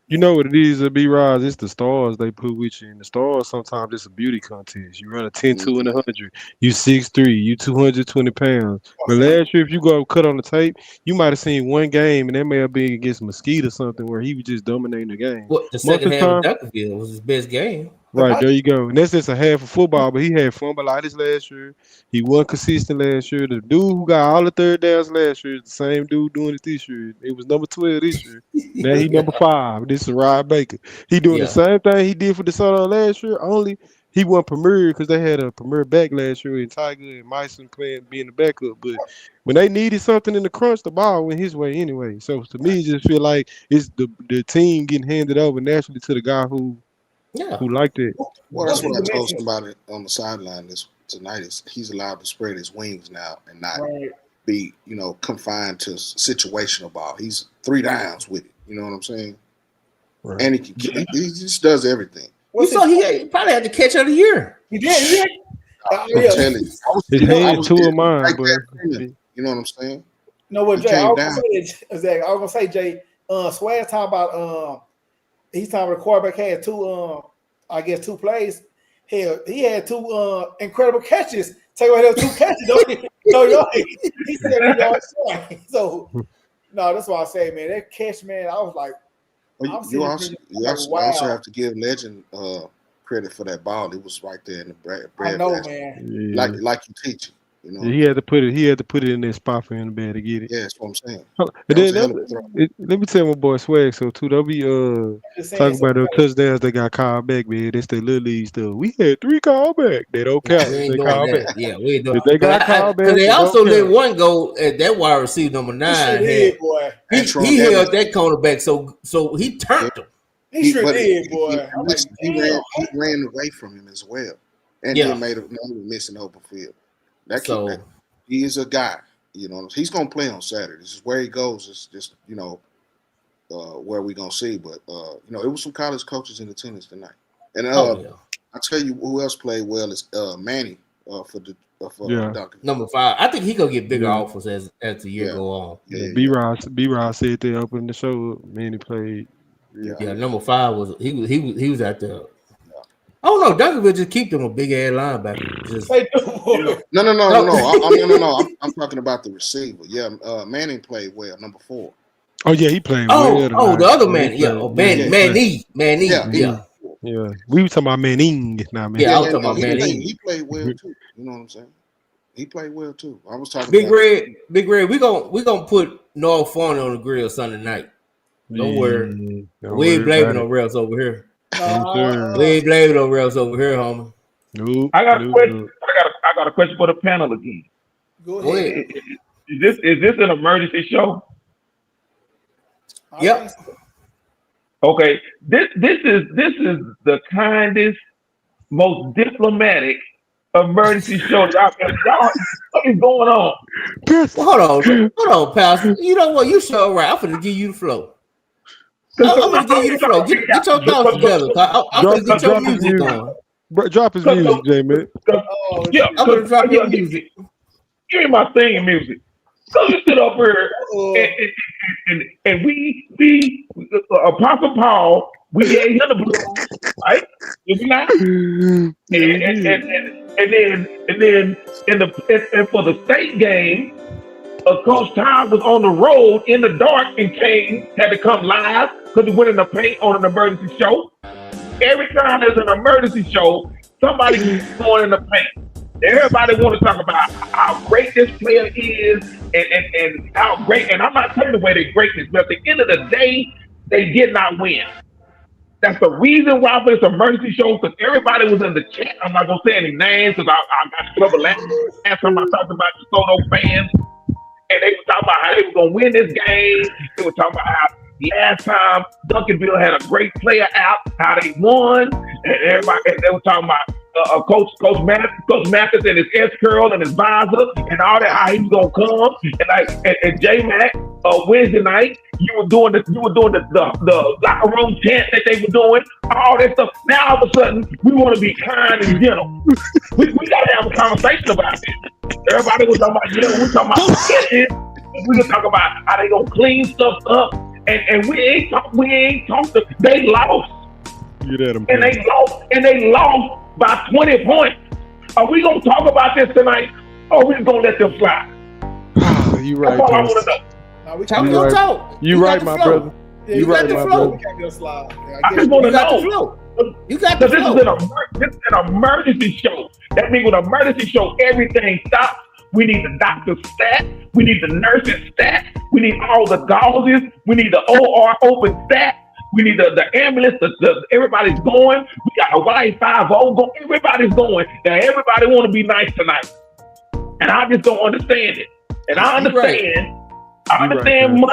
You know what it is, B-Rise? It's the stars they put with you. And the stars, sometimes it's a beauty contest. You run a 10-2 and 100. You 6'3", you 220 pounds. But last year, if you go cut on the tape, you might have seen one game, and that may have been against Mesquite or something, where he was just dominating the game. Well, the second half of Duncanville was his best game. Right, there you go. And that's just a half of football, but he had fumbleitis last year. He wasn't consistent last year. The dude who got all the third downs last year is the same dude doing it this year. It was number 12 this year. Now he number 5. This is Rod Baker. He doing the same thing he did for DeSoto last year, only he won Premier because they had a Premier back last year and Tiger and Mason being the backup. But when they needed something in the crunch, the ball went his way anyway. So to me, it just feel like it's the team getting handed over naturally to the guy who liked it. Well, that's what I told somebody on the sideline tonight is he's allowed to spread his wings now and not be, confined to situational ball. He's 3 downs with it. You know what I'm saying? Right. And he just does everything. You saw he probably had to catch of the year. He did. I'm telling you. His hands 2 of mine, but you know what I'm saying? No, what Jay? I was gonna say, Jay. Swag's talking about he's talking about the quarterback had 2 plays. Hell, he had 2 incredible catches. Take away those 2 catches, don't he? He said so. No, that's why I say, man, that catch, man. I was like, you also have to give Legend credit for that ball. It was right there in the bread. I know, man. Like you teach it. He had to put it in that spot for him to be able to get it. Yeah, that's what I'm saying. Let me tell my boy Swag so too. They'll be talking about those touchdowns that got called back, man. That's the little league stuff. We had 3 called back. They don't count. They called back. Yeah, we ain't doing if they got called back. They also let one go at that wide receiver number 9. He held that cornerback, so he turned him. He sure did, boy. He ran away from him as well, and he made another missing open field. He is a guy, he's gonna play on Saturday. This is where he goes. It's just where we gonna see. But it was some college coaches in attendance tonight. And I tell you who else played well is Manny for Duncan. Number 5. I think he gonna get bigger offers as the year go on. B-Rod said that opening the show. Manny played. Yeah, number 5 was he was out there Oh no, Duncanville just keep them a big ass linebacker. Just No. I'm talking about the receiver. Yeah, Manning played well, number 4. Oh yeah, he played well. The other man, Manning. Yeah. We were talking about Manning, not Manning. Yeah, I was talking about Manning. He played well too. You know what I'm saying? He played well too. I was talking Big Red. We gonna put North Forney on the grill Sunday night. Don't worry. We ain't blaming no refs over here. We ain't blaming no refs over here, homie. Nope. I got a question. I got a question for the panel again. Go ahead. Is this an emergency show? Yep. Okay. This is the kindest, most diplomatic emergency show. Y'all, what is going on? Hold on, Pastor. You know what? You show right. I'm gonna give you the flow. I'm gonna give you the flow. Get your thoughts together. I'm gonna get your music on. Drop his music, J-Man. I'm gonna drop your music. Give me my singing music. So you sit up here and we Apostle Paul, we gave him the blues, right? If not, and for the state game, Coach Tom was on the road in the dark and had to come live because he went in the paint on an emergency show. Every time there's an emergency show, somebody's going in the paint. Everybody want to talk about how great this player is and how great, and I'm not taking away their greatness, but at the end of the day, they did not win. That's the reason why for this emergency show, because everybody was in the chat. I'm not going to say any names because I got trouble last time I talked about the Soto fans, and they were talking about how they were going to win this game. They were talking about how last time Duncanville had a great player out, how they won, and they were talking about Coach Mathis and his S-curl and his visor and all that, how he was gonna come. And J-Mac, Wednesday night, you were doing the locker room chant that they were doing, all that stuff. Now all of a sudden, we want to be kind and gentle. we gotta have a conversation about this. Everybody was talking about, we're talking about shit. We can talk about how they gonna clean stuff up, and we ain't talked. They lost. And they lost by 20 points. Are we gonna talk about this tonight, or are we just gonna let them slide? You right. That's all I want to know. No, we talk. You right, my brother. Yeah, you right, my brother. I just want to know. You got the flow. This is an emergency show. That means with an emergency show, everything stops. We need the doctor's stat. We need the nurse's stat. We need all the gauzes. We need the OR open stat. We need the ambulance. Everybody's going. We got a Y50 going. Everybody's going. Now everybody want to be nice tonight, and I just don't understand it. And I understand. I understand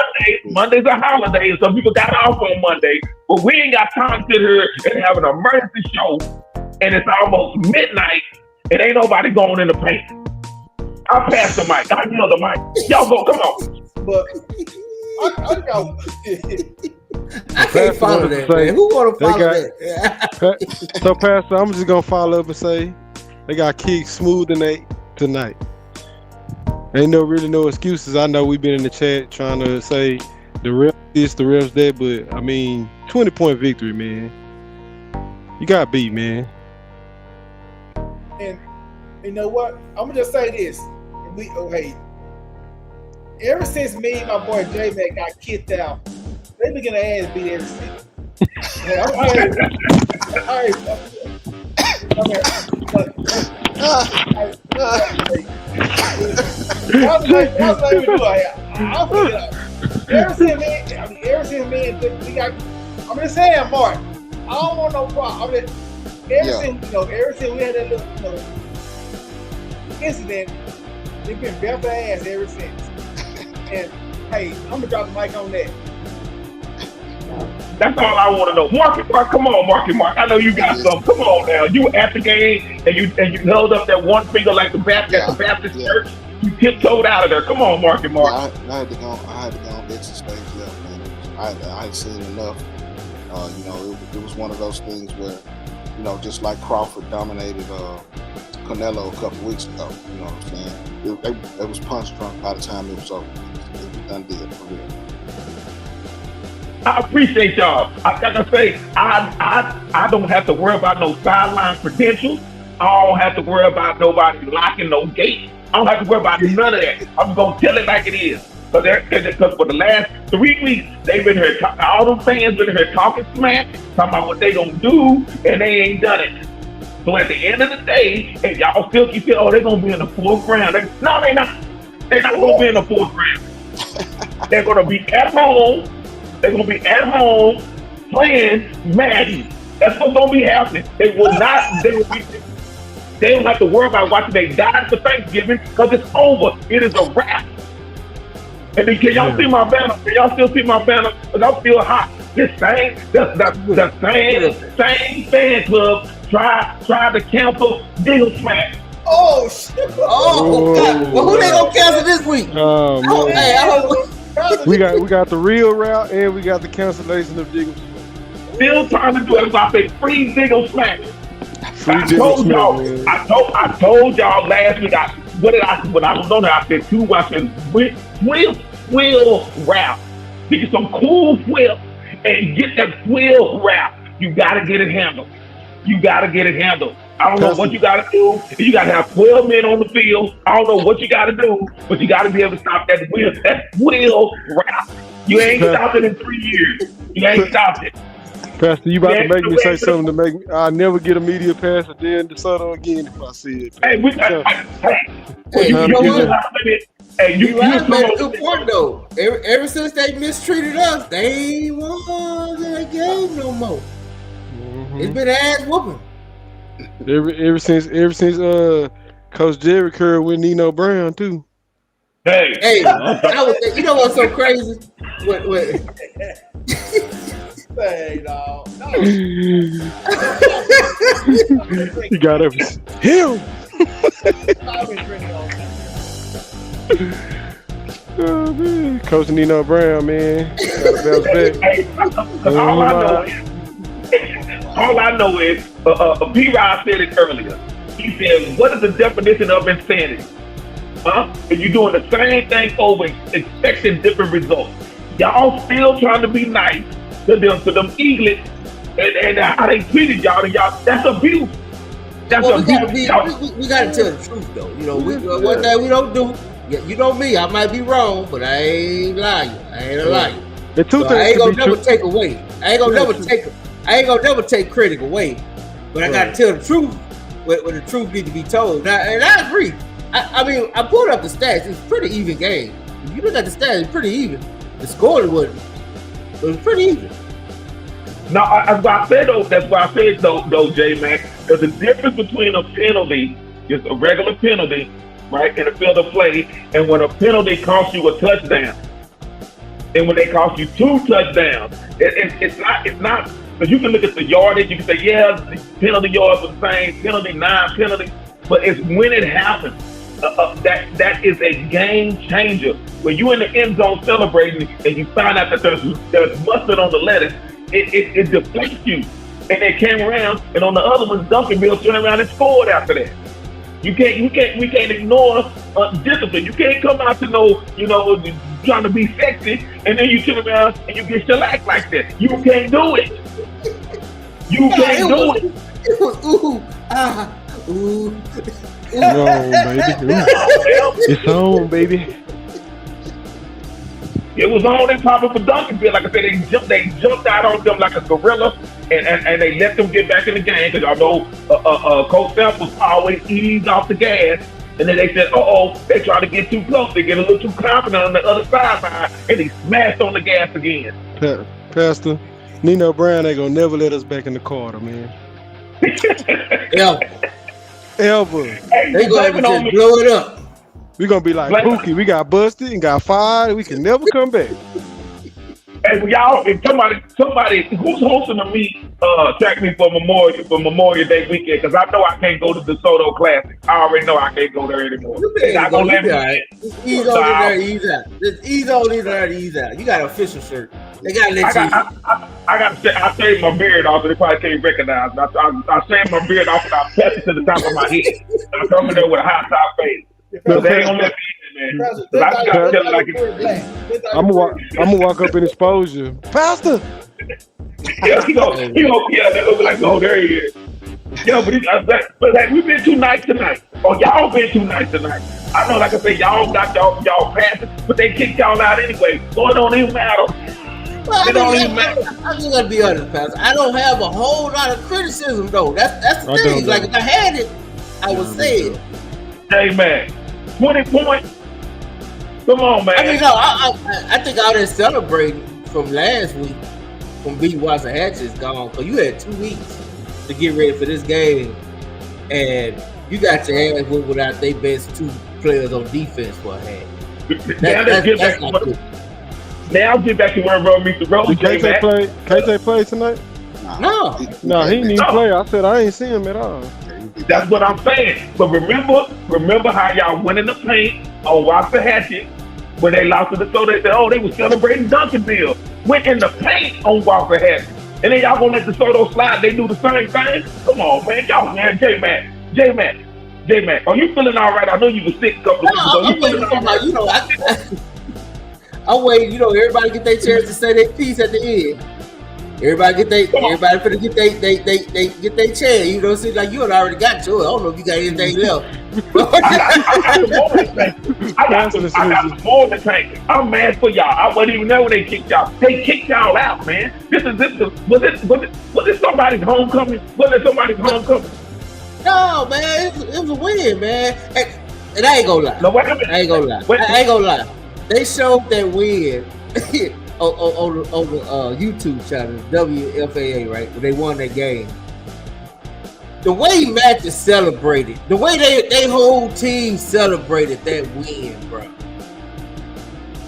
Monday's a holiday, and some people got off on Monday, but we ain't got time to sit here and have an emergency show, and it's almost midnight, and ain't nobody going in the paint. I'll pass the mic. I know the mic. Y'all go. Come on. But I can't follow that, man. Who want to follow that? So, Pastor, I'm just going to follow up and say they got kicked smooth tonight. Ain't really no excuses. I know we've been in the chat trying to say the ref this, the refs that, but, 20-point victory, man. You got beat, man. And you know what? I'm going to just say this. Ever since me and my boy J-Mac got kicked out, they been getting ass beat ever since. Ever since me, we got. I'm just saying, Mark. I don't want no problem. Ever since we had that little incident, they've been belt ass ever since. And hey, I'm gonna drop the mic on that. That's all I want to know. Marky Mark, come on, Marky Mark. I know you got some. Come on now. You were at the game and you held up that one finger like the Baptist church. You tiptoed out of there. Come on, Marky Mark. I had to go on Dixon stage left, man. I had seen enough. It was one of those things where, just like Crawford dominated Canelo a couple weeks ago. You know what I'm saying? It was punch drunk by the time it was over. It was done deal for real. I appreciate y'all. Like I say, I don't have to worry about no sideline credentials. I don't have to worry about nobody locking no gates. I don't have to worry about none of that. I'm gonna tell it like it is. Because for the last 3 weeks, they've been here. All them fans been here talking smack, talking about what they gonna do, and they ain't done it. So at the end of the day, and y'all still keep saying, "Oh, they're gonna be in the 4th round." No, they not. They're not gonna be in the 4th round. They're gonna be at home. They're gonna be at home playing Madden. That's what's gonna be happening. They will not. They will be. They don't have to worry about watching they die for Thanksgiving because it's over. It is a wrap. And then can y'all see my banner? Can y'all still see my banner? Because I'm still hot. The same fan club tried to cancel Deal Smack. Oh shit! Oh, God. Well, who they gonna cancel this week? Oh man. Hey, I hope we got the real route and we got the cancellation of Diggle. Still trying to do it. So I say free Diggle Smack. I told y'all last week. When I was on there, I said two. I said swill route. Get some cool swill and get that swill route. You gotta get it handled. I don't know what you gotta do. You gotta have 12 men on the field. I don't know what you gotta do, but you gotta be able to stop that wheel route. You ain't stopped it in 3 years. You ain't stopped it. Pastor, you about to make me say something to make me. I'll never get a media pass at the end of Soto again if I see it. Hey, you know what? Hey, you made a good point though. Ever since they mistreated us, they ain't won that game no more. Mm-hmm. It's been ass whooping. Ever since Coach Jerry Curl with Nino Brown too. Hey, you know what's so crazy? What? Hey, no. You got it. Him. Oh man, Coach Nino Brown, man. All I know is, P-Rod said it earlier. He said, "What is the definition of insanity? Huh? And you're doing the same thing over, expecting different results. Y'all still trying to be nice to them Eaglets and how they treated y'all, and y'all, that's abuse. That's abuse. We gotta tell the truth though. You know, one thing we don't do. You know me, I might be wrong, but I ain't lying. I ain't a liar. The two things I ain't gonna never take away. I ain't gonna never take credit away. But I gotta tell the truth when the truth needs to be told. Now, and I agree. I mean, I pulled up the stats. It's a pretty even game. If you look at the stats, it's pretty even. The scoring wasn't. It was pretty even. No, that's why I said though, J-Mac, there's a difference between a penalty, just a regular penalty, right, in a field of play, and when a penalty costs you a touchdown. And when they cost you 2 touchdowns, it's not, because you can look at the yardage, you can say, yeah, the penalty yards are the same, penalty 9 penalties, but it's when it happens. That is a game changer. When you're in the end zone celebrating and you find out that there's mustard on the lettuce, it deflates you. And they came around, and on the other one, Duncanville turned around and scored after that. We can't ignore discipline. You can't come out to trying to be sexy, and then you turn around and you get shellacked like that. You can't do it. You can't do it. It was ooh, ooh. No, baby. It's on, baby. It was on and popping for Duncanville. Like I said, they jumped out on them like a gorilla, and they let them get back in the game because y'all know Coach Samples always ease off the gas. And then they said, they tried to get too close. They get a little too confident on the other sideline, and they smashed on the gas again. Pastor, Nino Brown ain't gonna never let us back in the quarter, man. Ever. Hey, they gonna just blow it up. We're gonna be like Pookie. We got busted and got fired. We can never come back. Hey, y'all, if somebody who's hosting a meet, track me for Memorial Day weekend, because I know I can't go to the DeSoto Classic. I already know I can't go there anymore. Ease on in there, ease on in there, ease out. You got an official shirt. They gotta let you. I shaved my beard off, so they probably can't recognize me. I shaved my beard off and I pressed it to the top of my head. I'm coming there with a hot top face. So they ain't gonna let me in, man. I'm gonna walk up in exposure, Pastor. Yeah, he gonna be like, oh, there he is. Yeah, but we've been too nice tonight. Or y'all been too nice tonight. I know, like I say, y'all got y'all passes, but they kicked y'all out anyway. So it don't even matter. Well, I'm just gonna be honest, Pastor. I don't have a whole lot of criticism though. That's the thing. Like if I had it, I would say it. Hey man, 20 points. Come on, man. I mean, no, I think all that celebrating from last week from beating Waxahachie is gone, because you had 2 weeks to get ready for this game, and you got your ass whooped without their best 2 players on defense for a half. Now get back to where Roe meets the road. Did KJ play tonight? No, he didn't even play. I said I ain't see him at all. That's what I'm saying. But remember how y'all went in the paint on Waxahachie when they lost to the Soda. They said, oh, they were celebrating Duncanville. Went in the paint on Waxahachie. And then y'all gonna let the Soto slide. They do the same thing. Come on, man. Y'all, man. J-Man. Are you feeling all right? I know you were sick a couple of weeks ago. I'm waiting, everybody get their chance to say their piece at the end. Everybody finna get their chance. Seems like you already got yours. I don't know if you got anything left. I got some more to tank. I'm mad for y'all. I wasn't even there when they kicked y'all. They kicked y'all out, man. Was it somebody's homecoming? Was it somebody's homecoming? No, man. It was a win, man. And I ain't gonna lie. No, wait a minute. I ain't gonna lie. They showed that win on the YouTube channel, WFAA, right? When they won that game. The way Matthews celebrated, the way they whole team celebrated that win, bro.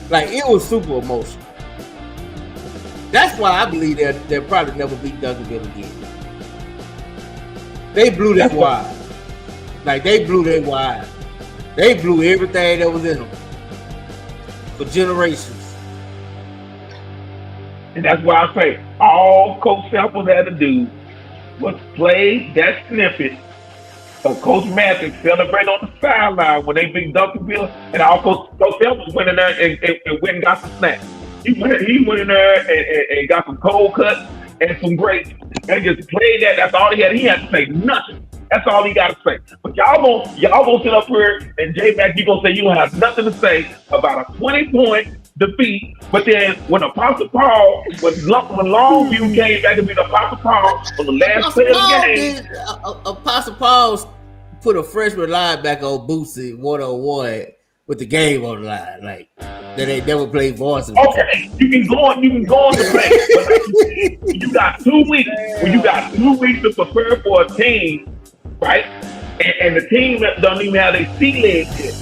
Like, it was super emotional. That's why I believe they'll probably never beat Duncanville again. They blew that wide. Like, they blew that wide. They blew everything that was in them. For generations. And that's why I say all Coach Samples had to do was play that snippet of Coach Matthews celebrating on the sideline when they beat Duncanville, and all Coach Samples went in there and went and got some snacks. He went in there and got some cold cuts and some grapes and just played that. That's all he had. He had to say nothing. That's all he got to say. But y'all gonna sit up here and J-Mac, you gonna say you don't have nothing to say about a 20-point defeat. But then when Apostle Paul, when Longview came back to be the Apostle Paul on the last play of the game, Apostle Paul put a freshman linebacker on Boosie 1-on-1 with the game on the line, like that they never played varsity. Okay, you can go on the play. But you got 2 weeks. When you got 2 weeks to prepare for a team. Right? And the team don't even have their sea legs yet.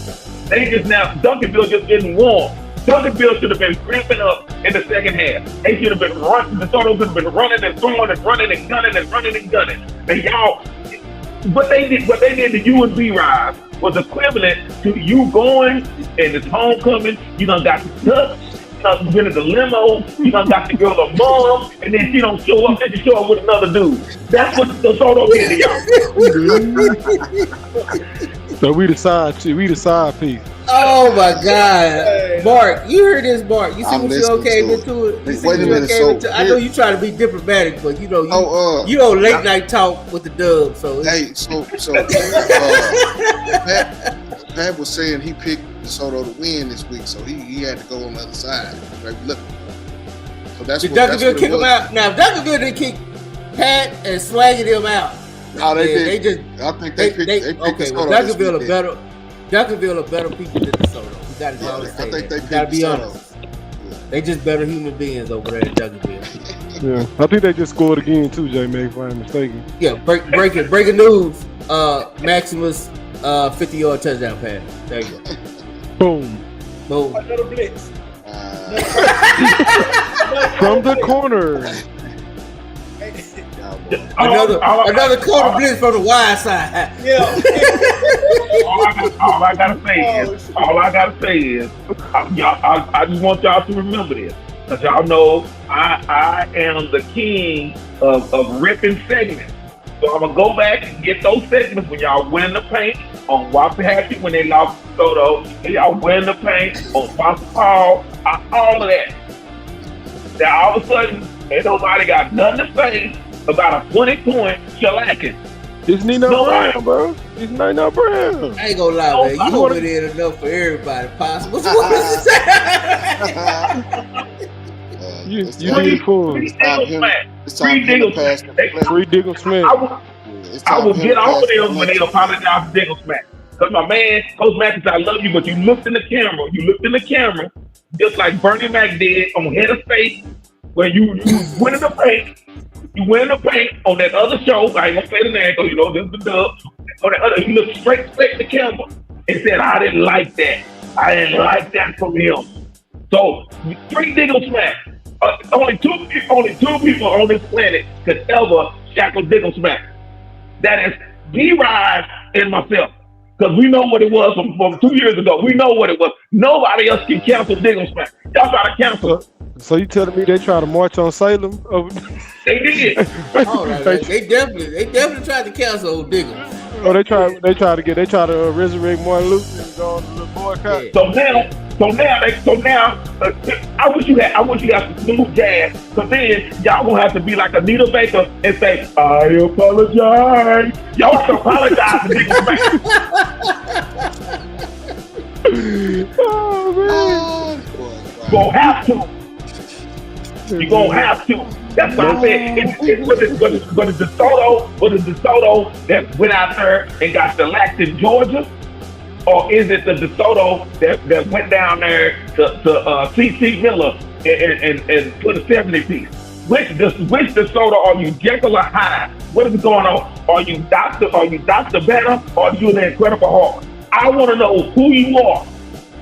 They just now, Duncanville just getting warm. Duncanville should have been cramping up in the second half. They should have been running. The Sotos should have been running and throwing and running and gunning and running and gunning. And y'all, what they did to you and B-Rise was equivalent to you going and it's homecoming. You done got the touch. You done been in the limo. You done got the girl a mom, and then she don't show up. Then she show up with another dude. That's what the Soto did to y'all. So we the side piece. Oh my God, Mark! You heard this, Mark? You see what you okay into it? I know you try to be diplomatic, but you late night talk with the dub. So Pat was saying he picked DeSoto to win this week, so he had to go on the other side. Right? Look, so that's did Duncanville kick him out? Now, if Duncanville didn't kick Pat and swagging him out. No, they picked Duncanville are better people than DeSoto. We gotta be honest. I think they gotta be honest. They just better human beings over there in Duncanville. Yeah, I think they just scored again too, J-Mac, if I'm mistaken. Yeah, breaking news. Maximus 50-yard touchdown pass. There you go. Boom. Another blitz. From the corner. Another corner blitz from the wide side. Yeah. all I gotta say is, I just want y'all to remember this, because y'all know I am the king of ripping segments. So I'm gonna go back and get those segments when y'all win the paint on Waffle Happy when they lost Soto, and y'all win the paint on Foster Paul, all of that. Now all of a sudden, ain't nobody got nothing to say about a 20-point shellacking. It's Nino Brown, bro. It's Nino Brown. I ain't gonna lie, man. You over there enough for everybody possible. What you want to say? You did fool. It's time to pass the plate. Free Diggle Smith. I will get off of them when they apologize for Diggle Smack. Because my man, Coach Mathis, I love you, but you looked in the camera. You looked in the camera just like Bernie Mac did on Head of State when you went in the paint. You went in the paint on that other show. I ain't gonna say the name, so you know this is the dub. On that other, he looked straight in the camera and said, "I didn't like that. I didn't like that from him." So 3 Diggle Smack. Only two people on this planet could ever shackle Diggle Smack. That is D-Ride and myself. Because we know what it was from 2 years ago. We know what it was. Nobody else can cancel Diggle Smack. Y'all try to cancel. So you telling me they try to march on Salem? They did. They definitely tried to cancel old Diggle. Oh, they try to resurrect Martin Luther and go on the boycott. So now, I wish you had some smooth jazz. So then y'all gonna have to be like Anita Baker and say, "I apologize." Y'all have to apologize to Diggle Smack. Oh man, you gonna have to. You gonna have to. That's what I said. But it's DeSoto that went out there and got shellacked in Georgia? Or is it the DeSoto that went down there to C.C. Miller and put a 70-piece? Which DeSoto are you, Jekyll or Hyde? What is going on? Are you Dr. Banner or are you the Incredible Hulk? I want to know who you are.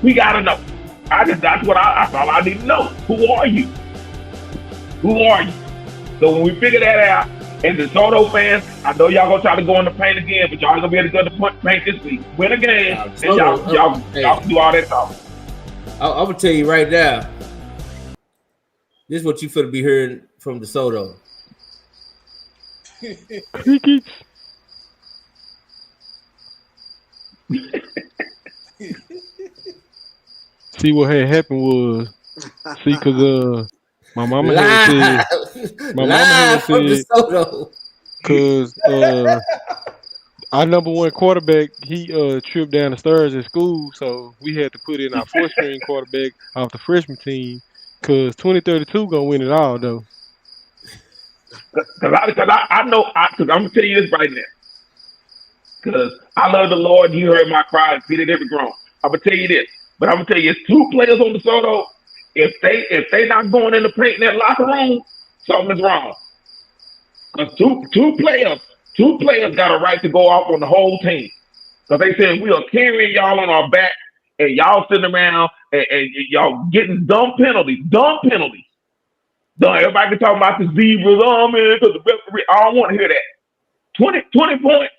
We gotta know. That's all I need to know. Who are you? Who are you? So when we figure that out, and the Soto fans, I know y'all gonna try to go in the paint again, but y'all gonna be able to go to the paint this week. Win a game, and y'all do all that talk. I'm gonna tell you right now. This is what you finna be hearing from the Soto. See what had happened was, because my mama had said, because our number one quarterback, he tripped down the stairs at school, so we had to put in our 4th-string quarterback off the freshman team, because 2032 gonna win it all though. Because I know, because I'm gonna tell you this right now. Because I love the Lord, you heard my cry and feed it every groan. I'm gonna tell you this, but I'm gonna tell you, it's 2 players on the Soto. If they not going in the paint in that locker room, something's wrong. Because two players got a right to go off on the whole team. Because they said we are carrying y'all on our back, and y'all sitting around and y'all getting dumb penalties. Everybody can talk about the zebras, man, because the referee. I don't want to hear that. 20 points.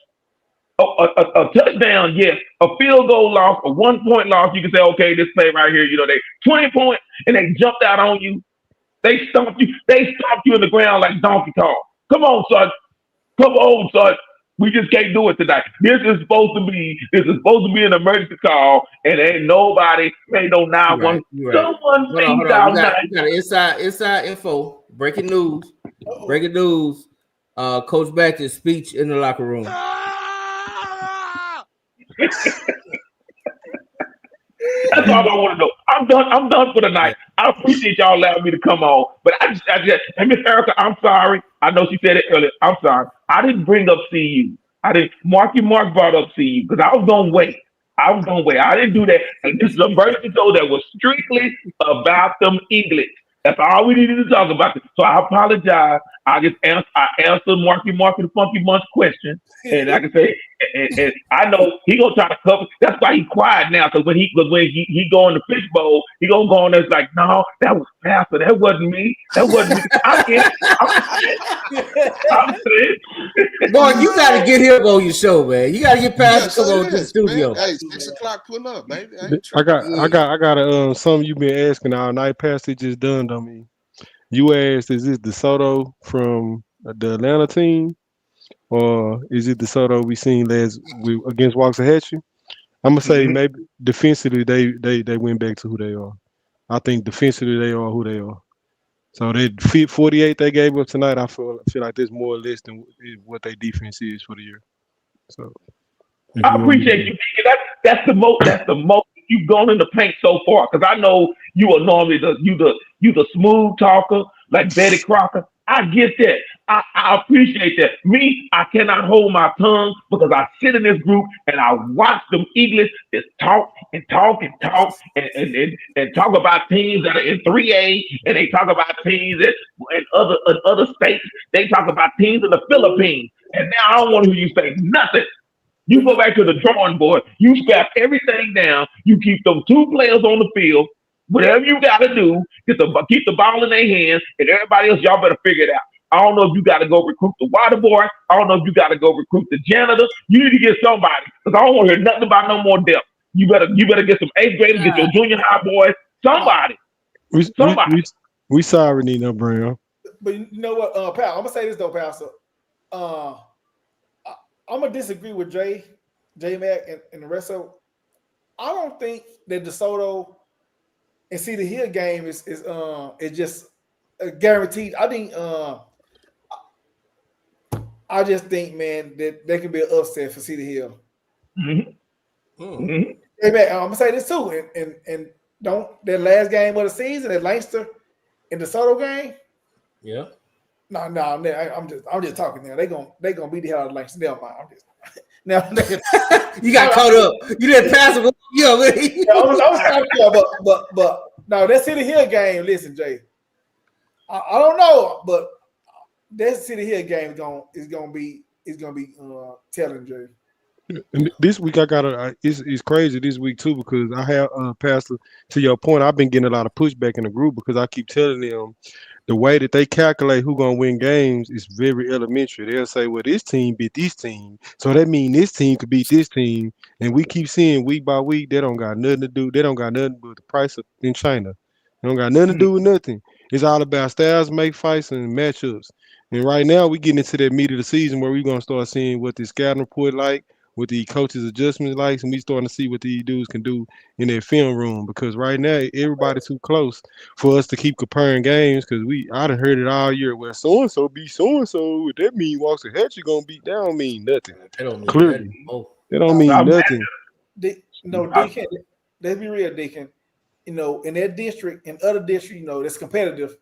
A touchdown, yes. A field goal loss, a 1-point loss, you can say, okay, this play right here, they 20 points and they jumped out on you. They stomped you in the ground like Donkey Kong. Come on, son. We just can't do it tonight. This is supposed to be an emergency call, and ain't nobody, ain't no 911. Right. Someone hold on. We got inside info. Breaking news. Coach Baxter's speech in the locker room. That's all I want to know. I'm done for the night. I appreciate y'all allowing me to come on, but I just, and Miss Erica, I'm sorry. I know she said it earlier. I'm sorry. I didn't bring up CU. Mark brought up CU because I was gonna wait. I didn't do that. And this is a emergency show that was strictly about them Eaglets. That's all we needed to talk about. So I apologize. I answered Marky the Funky Bunch question, and I can say, and I know he gonna try to cover. That's why he quiet now, because when he go in the fishbowl, he gonna go on there like, no, that was Pastor. That wasn't me. I'm Boy, you gotta get him on your show, man. You gotta get Pastor to come on to the studio. Hey, 6 o'clock, pull up, baby. I got something you've been asking all night. Pastor just dawned on me. You asked, is this DeSoto from the Atlanta team? or is it DeSoto we seen against Waxahachie? I'm gonna say maybe defensively they went back to who they are. I think defensively they are who they are. So that 48 they gave up tonight, I feel like there's more or less than what their defense is for the year. So I appreciate you, Deacon. That's the most. That's the most you've gone in the paint so far. Because I know you are normally the smooth talker like Betty Crocker. I get that. I appreciate that. Me, I cannot hold my tongue because I sit in this group and I watch them Eagles just talk and talk and talk and talk about teams that are in 3A, and they talk about teams in other states. They talk about teams in the Philippines. And now I don't want to hear you say nothing. You go back to the drawing board. You scrap everything down. You keep them 2 players on the field. Whatever you got to do, keep the ball in their hands, and everybody else, y'all better figure it out. I don't know if you got to go recruit the water boy. I don't know if you got to go recruit the janitor. You need to get somebody, because I don't want to hear nothing about no more depth. You better get some 8th graders, get your junior high boys, somebody. We sorry, Nino Brown. But you know what, Pal? I'm gonna say this though, Pastor. I'm gonna disagree with J Mac and the rest of. I don't think that DeSoto and Cedar Hill game is just guaranteed. I think I just think, man, that there could be an upset for Cedar Hill. Hey man, I'm gonna say this too, and don't that last game of the season at Leinster in the DeSoto game. Yeah. No, I'm just talking now. They gonna beat the hell out of Leinster. Never mind. I'm just now. You got caught up. You didn't pass it. I was but no, that City Hill game. Listen, Jay. I don't know, but that City Hill game is gonna be telling, Jay. And this week I got it's crazy this week too, because I have Pastor, to your point, I've been getting a lot of pushback in the group because I keep telling them the way that they calculate who gonna win games is very elementary. They'll say, well, this team beat this team, so that means this team could beat this team, and we keep seeing week by week they don't got nothing to do. They don't got nothing but the price in China. They don't got nothing to do with nothing. It's all about styles, make fights, and matchups. And right now we getting into that meat of the season where we're gonna start seeing what the scouting report like, what the coaches' adjustments like, and we starting to see what these dudes can do in their film room. Because right now everybody's too close for us to keep comparing games. Because I done heard it all year. Well, so and so beat so and so. That mean Waxahachie gonna beat. That don't mean nothing. That don't mean clearly. That don't mean nothing. Deacon. Let's be real, Deacon. In that district, in other districts, that's competitive.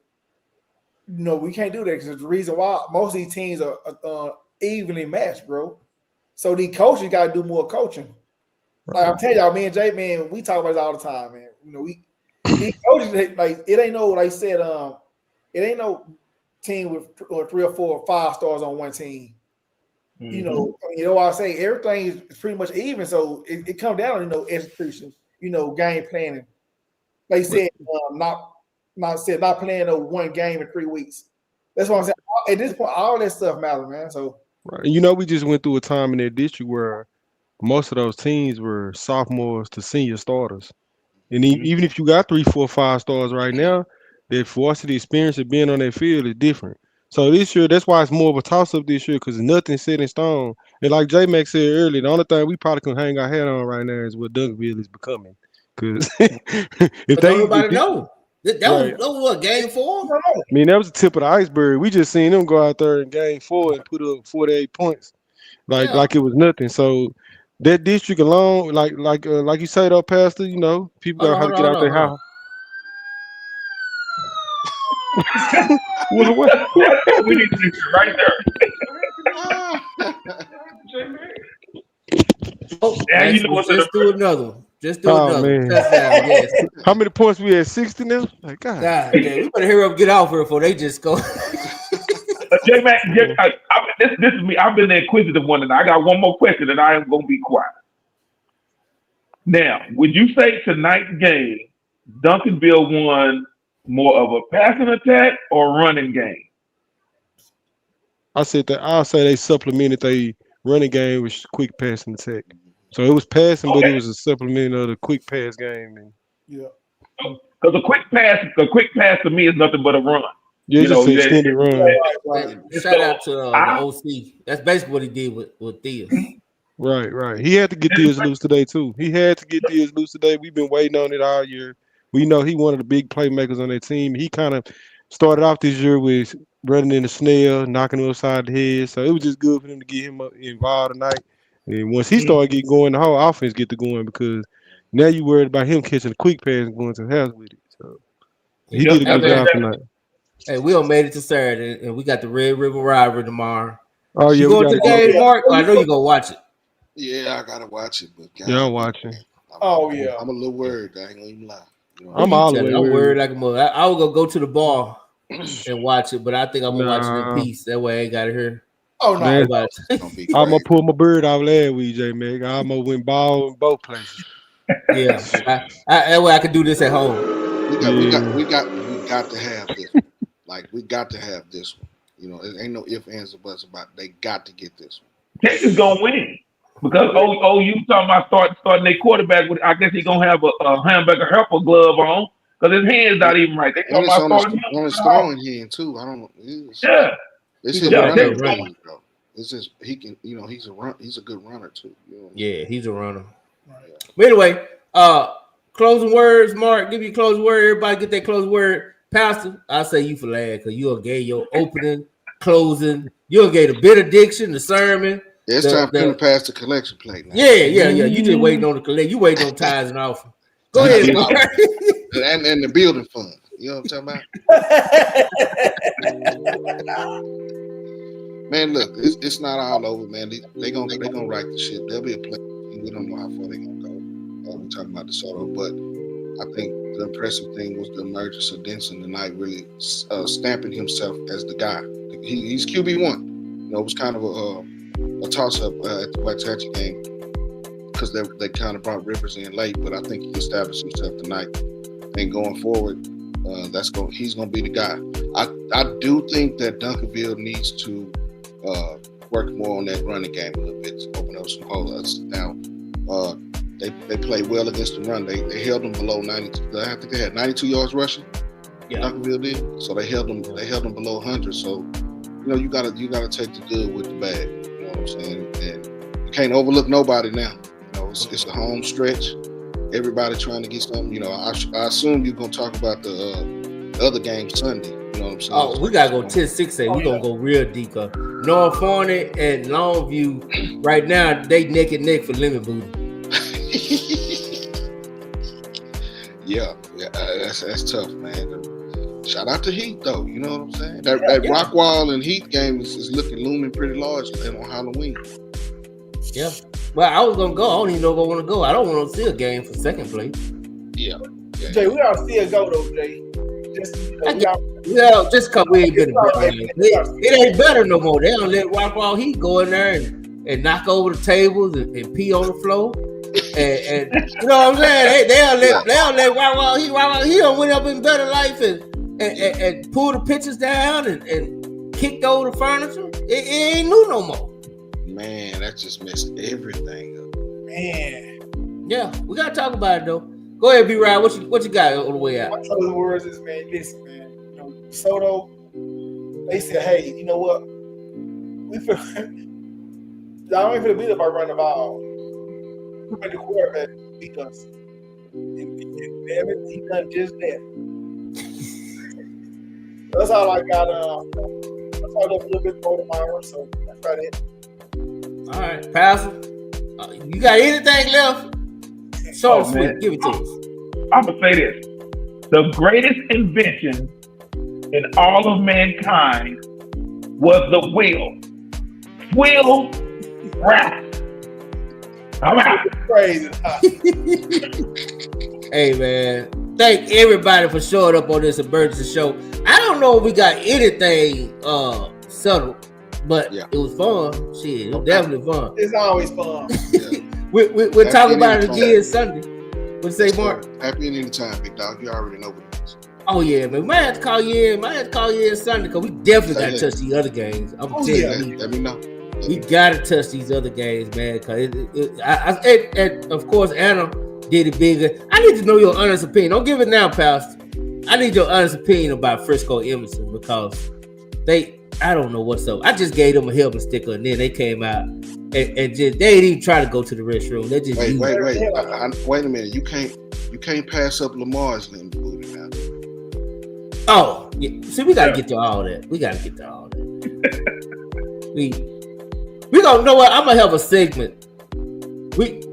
We can't do that because the reason why most of these teams are evenly matched, bro. So these coaches got to do more coaching. Like I'm telling y'all, me and Jay, man, we talk about this all the time, man. These coaches, like it ain't no, like I said, it ain't no team with 3 or 4 or 5 stars on one team. Mm-hmm. What I say, everything is pretty much even. So it comes down to execution, game planning. Like you said, not playing one game in 3 weeks. That's what I'm saying. At this point, all that stuff matters, man. So. Right. We just went through a time in that district where most of those teams were sophomores to senior starters. And even if you got 3, 4, 5 stars right now, the varsity experience of being on that field is different. So this year, that's why it's more of a toss-up this year, because nothing's set in stone. And like J-Mac said earlier, the only thing we probably can hang our hat on right now is what Duncanville is becoming. Because if everybody know. That was what, game 4? I mean, that was the tip of the iceberg. We just seen them go out there in game 4 and put up 48 points, like it was nothing. So that district alone, like you say though, Pastor, people gotta have to get out their house. We need to do right there. Let's do another one. Just do another. Yes. How many points we had? 60 now? Like, God damn, we better hurry up and get out here before they just go. J-Mac, this is me. I've been the inquisitive one, and I got one more question, and I am going to be quiet. Now, would you say tonight's game, Duncanville won more of a passing attack or running game? I'll say they supplemented their running game with quick passing attack. So it was passing, but it was a supplement of the quick pass game. Yeah. Because a quick pass to me is nothing but a run. Yeah, You know, just extended run. Right. Shout out to the OC. That's basically what he did with Theus. Right. He had to get Theus loose today too. We've been waiting on it all year. We know he one of the big playmakers on that team. He kind of started off this year with running in the snail, knocking him upside the head. So it was just good for them to get him involved tonight. And once he started getting going, the whole offense get to going because now you worried about him catching a quick pass and going to the house with it. So he did a good job tonight. Hey, we all made it to Saturday, and we got the Red River Rivalry tomorrow. Oh yeah, you going to the game, Mark? I know you're gonna watch it. Yeah, I gotta watch it, but yeah, I'm watching. I'm a little worried. I ain't gonna even lie. You know, I'm all the way worried like a mother. I was gonna go to the bar and watch it, but I think I'm gonna watch it in peace. That way I ain't got to hear. Oh no! I'm gonna pull my bird off last week, J Mac. I almost went ball in both places. Yeah, that way I could do this at home. We got to have this. Like we got to have this one. You know, it ain't no ifs, ands, or buts about it. They got to get this one. Texas gonna win because you talking about starting their quarterback with. I guess he gonna have a hamburger helper glove on because his hand's not even right. They talking about starting on his throwing hand too. I don't know. It's his running range, bro. It's just he can. You know, he's a good runner too. You know? Yeah, he's a runner. Right. But anyway, closing words, Mark. Give you a closing word. Everybody get their closing word. Pastor, I'll say you for last because you gave your opening, closing. You gave the benediction, the sermon. Yeah, it's time for him to pass the collection plate now. Yeah. You just waiting on the collect. You waiting on tithes and offering. Go ahead, Mark. and the building fund. You know what I'm talking about? Man, look, it's not all over, man. They gonna write the shit. There'll be a place. We don't know how far they're gonna go. We're talking about DeSoto, but I think the impressive thing was the emergence of Denson tonight, really stamping himself as the guy. He's QB1. You know, it was kind of a toss-up at the Waxahachie game because they kind of brought Rivers in late, but I think he established himself tonight. And going forward, he's gonna be the guy. I do think that Duncanville needs to work more on that running game a little bit to open up some holes. Now, they played well against the run. They held them below 92. I think they had 92 yards rushing. Yeah, Duncanville did. So they held them below 100. So you know you gotta take the good with the bad. You know what I'm saying? And you can't overlook nobody now. You know it's a home stretch. Everybody trying to get something. You know I assume you're gonna talk about the other game Sunday. You know what I'm saying? Oh, we gotta go 10-6. We're gonna go real deep. North Forney and Longview right now they neck and neck for lemon booty. Yeah, that's tough, man. Shout out to Heat though, you know what I'm saying? That Rockwall and Heat game is looking looming pretty large on Halloween. Yeah, well, I was gonna go. I don't even know if I want to go. I don't want to see a game for second place. Yeah. Jay, we gotta see a go though, Jay. Just cause we ain't been it ain't better no more. They don't let Rockwall Heat go in there and knock over the tables and pee on the floor. And you know what I'm saying? They'll let Rockwall Heat went up in better life and pull the pitchers down and kicked over the furniture. It ain't new no more. Man, that just messed everything up. Man. Yeah, we gotta talk about it though. Go ahead, B-Rod. What you got on the way out? My closing words is, man, listen, man. You know, Soto, they said, hey, you know what? Y'all ain't finna beat up by running the ball. We made the quarterback beat us. And he done just that. That's all I got. I talked up a little bit more tomorrow, so that's about it. All right, Pastor. You got anything left? Short and sweet. Give it to us. I'm going to say this. The greatest invention in all of mankind was the wheel. Wheel wrap. I'm out. Crazy. Hey, man. Thank everybody for showing up on this emergency show. I don't know if we got anything settled, but it was fun. Shit, it was definitely fun. It's always fun. We'll talk about it again Sunday. What you say, Mark? Happy any time, big dog. You already know what it is. Oh yeah, man. Might have to call you in Sunday because we definitely got to touch these other games. I'm telling you. Let me know. We got to touch these other games, man. Because of course, Anna did it bigger. I need to know your honest opinion. Don't give it now, Pastor. I need your honest opinion about Frisco Emerson because I don't know what's up. I just gave them a helmet sticker and then they came out and just, they didn't even try to go to the restroom. They just wait a minute. You can't pass up Lamar's limb booty now. Oh, yeah. See, we gotta get to all that. We gonna know what I'm gonna have a segment.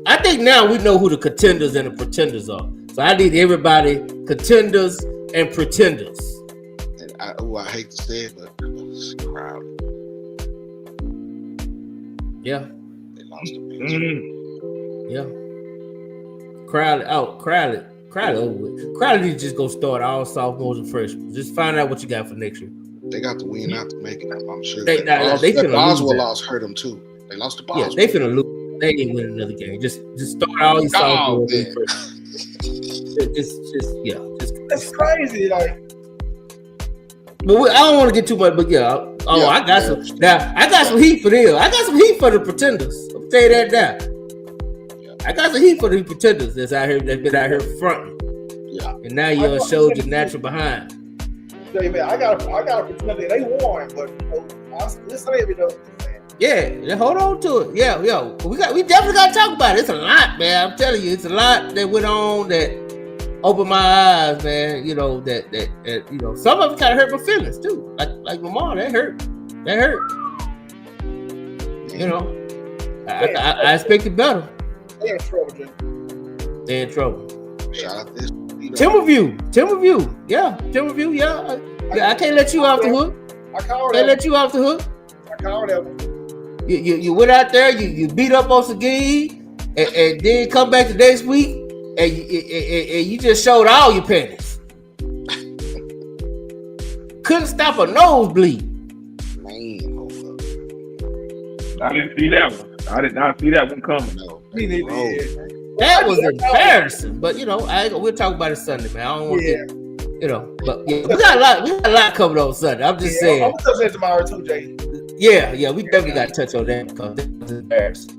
I think now we know who the contenders and the pretenders are. So I need everybody contenders and pretenders. And I hate to say it, but it's crowded. Yeah. They lost the pitch. Yeah. Crowded over with. Crowded need to just go start all sophomores and freshmen. Just find out what you got for next year. They got to win out to make it. I'm sure. They Boswell loss hurt them too. They lost to Boswell. Yeah, they finna lose. They ain't win another game. Just start all these sophomores and freshmen. It's crazy. Like, but I don't want to get too much. But I got some. Now I got some heat for them. I got some heat for the pretenders. I'll tell you that now. I got some heat for the pretenders that's out here. That's been out here fronting. Yeah. And now you showed your natural behind. I got to pretend that they won, but this ain't even though. Yeah, hold on to it. Yeah, we definitely got to talk about it. It's a lot, man. I'm telling you, it's a lot that went on that opened my eyes, man. You know that some of it kind of hurt my feelings too. Like Lamar, that hurt. You know, I expected better. They're in trouble, Jay. They're in trouble. Shout out this. Timberview, yeah, Timberview, yeah. I can't let you off the hook. I called them. You went out there, you beat up on Segui, and then come back the next week, and you just showed all your panties. Couldn't stop a nosebleed. Man, I didn't see that one. I did not see that one coming. No, that was embarrassing. But we'll talk about it Sunday, man. I don't want to but we got a lot covered on Sunday. I'm just saying. I'm gonna touch that tomorrow too, Jay. Yeah, we definitely got to touch on that because that was embarrassing.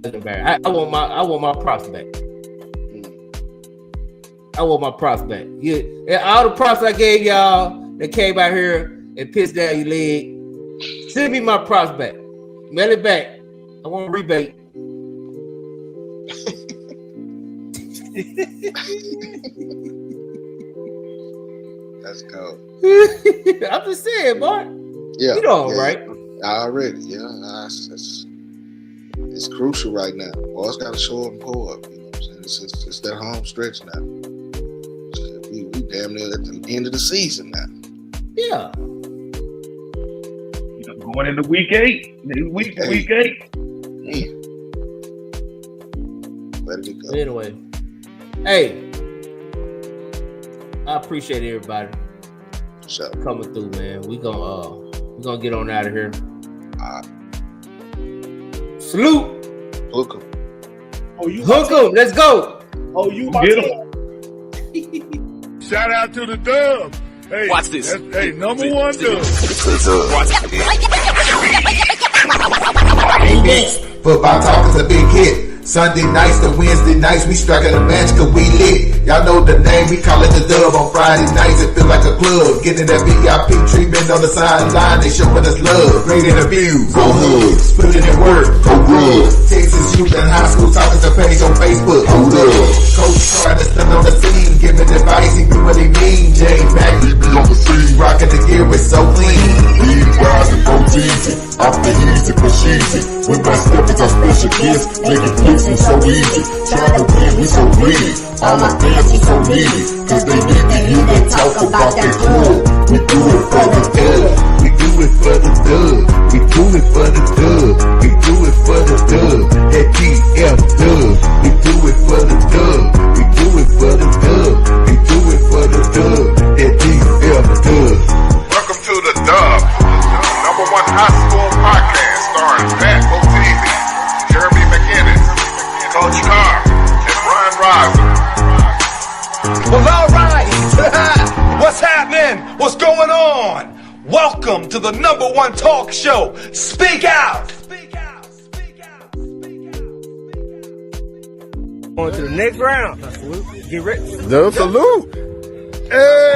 I want my props back. I want my props back. All the props I gave y'all that came out here and pissed down your leg, send me my props back. Mail it back. I want a rebate. That's cool. I'm just saying, boy. Yeah, you know, right? Already, it's crucial right now. Boys got to show up and pull up. You know what I'm saying? It's that home stretch now. We damn near at the end of the season now. Yeah. Going into week 8. Week 8. Let it go. Anyway, hey, I appreciate everybody coming through, man. We gonna get on out of here. Salute. Hook 'em. Hook 'em. Let's go. You get 'em. Shout out to the Dub. Hey, watch this. Hey, number one Dub. Football talk is a big hit. Sunday nights to Wednesday nights, we striking a match cause we lit. Y'all know the name, we call it the Dub. On Friday nights, it feel like a club. Getting that VIP treatment on the sideline, they showing us love. Great interviews, go hood, splitting the work, go good. Texas youth and high school talking to page on Facebook. Hold up. Coach trying to stand on the scene, giving advice, he do what he mean. Jay Mack, he be on the scene, rocking the gear, it's so clean. We rising, go easy, off the easy, push easy. With my steppers, our special guests, making fixing so easy. Trying to win, we so greedy. All our fans are so needy, cause they need to hear them talk about their club. We do it for the dub. We do it for the dub. We do it for the dub. We do it for the dub. That GF dub. We do it for the dub. We do it for the dub. We do it for the dub. That GF dub. Welcome to the Dub, number one high school podcast starring Pat O'Teevy, Jeremy McInnes, Coach Carr, and Brian Riser. Well, all right. What's happening? What's going on? Welcome to the number one talk show. Speak out. On to the next round. Get ready. The salute. Hey.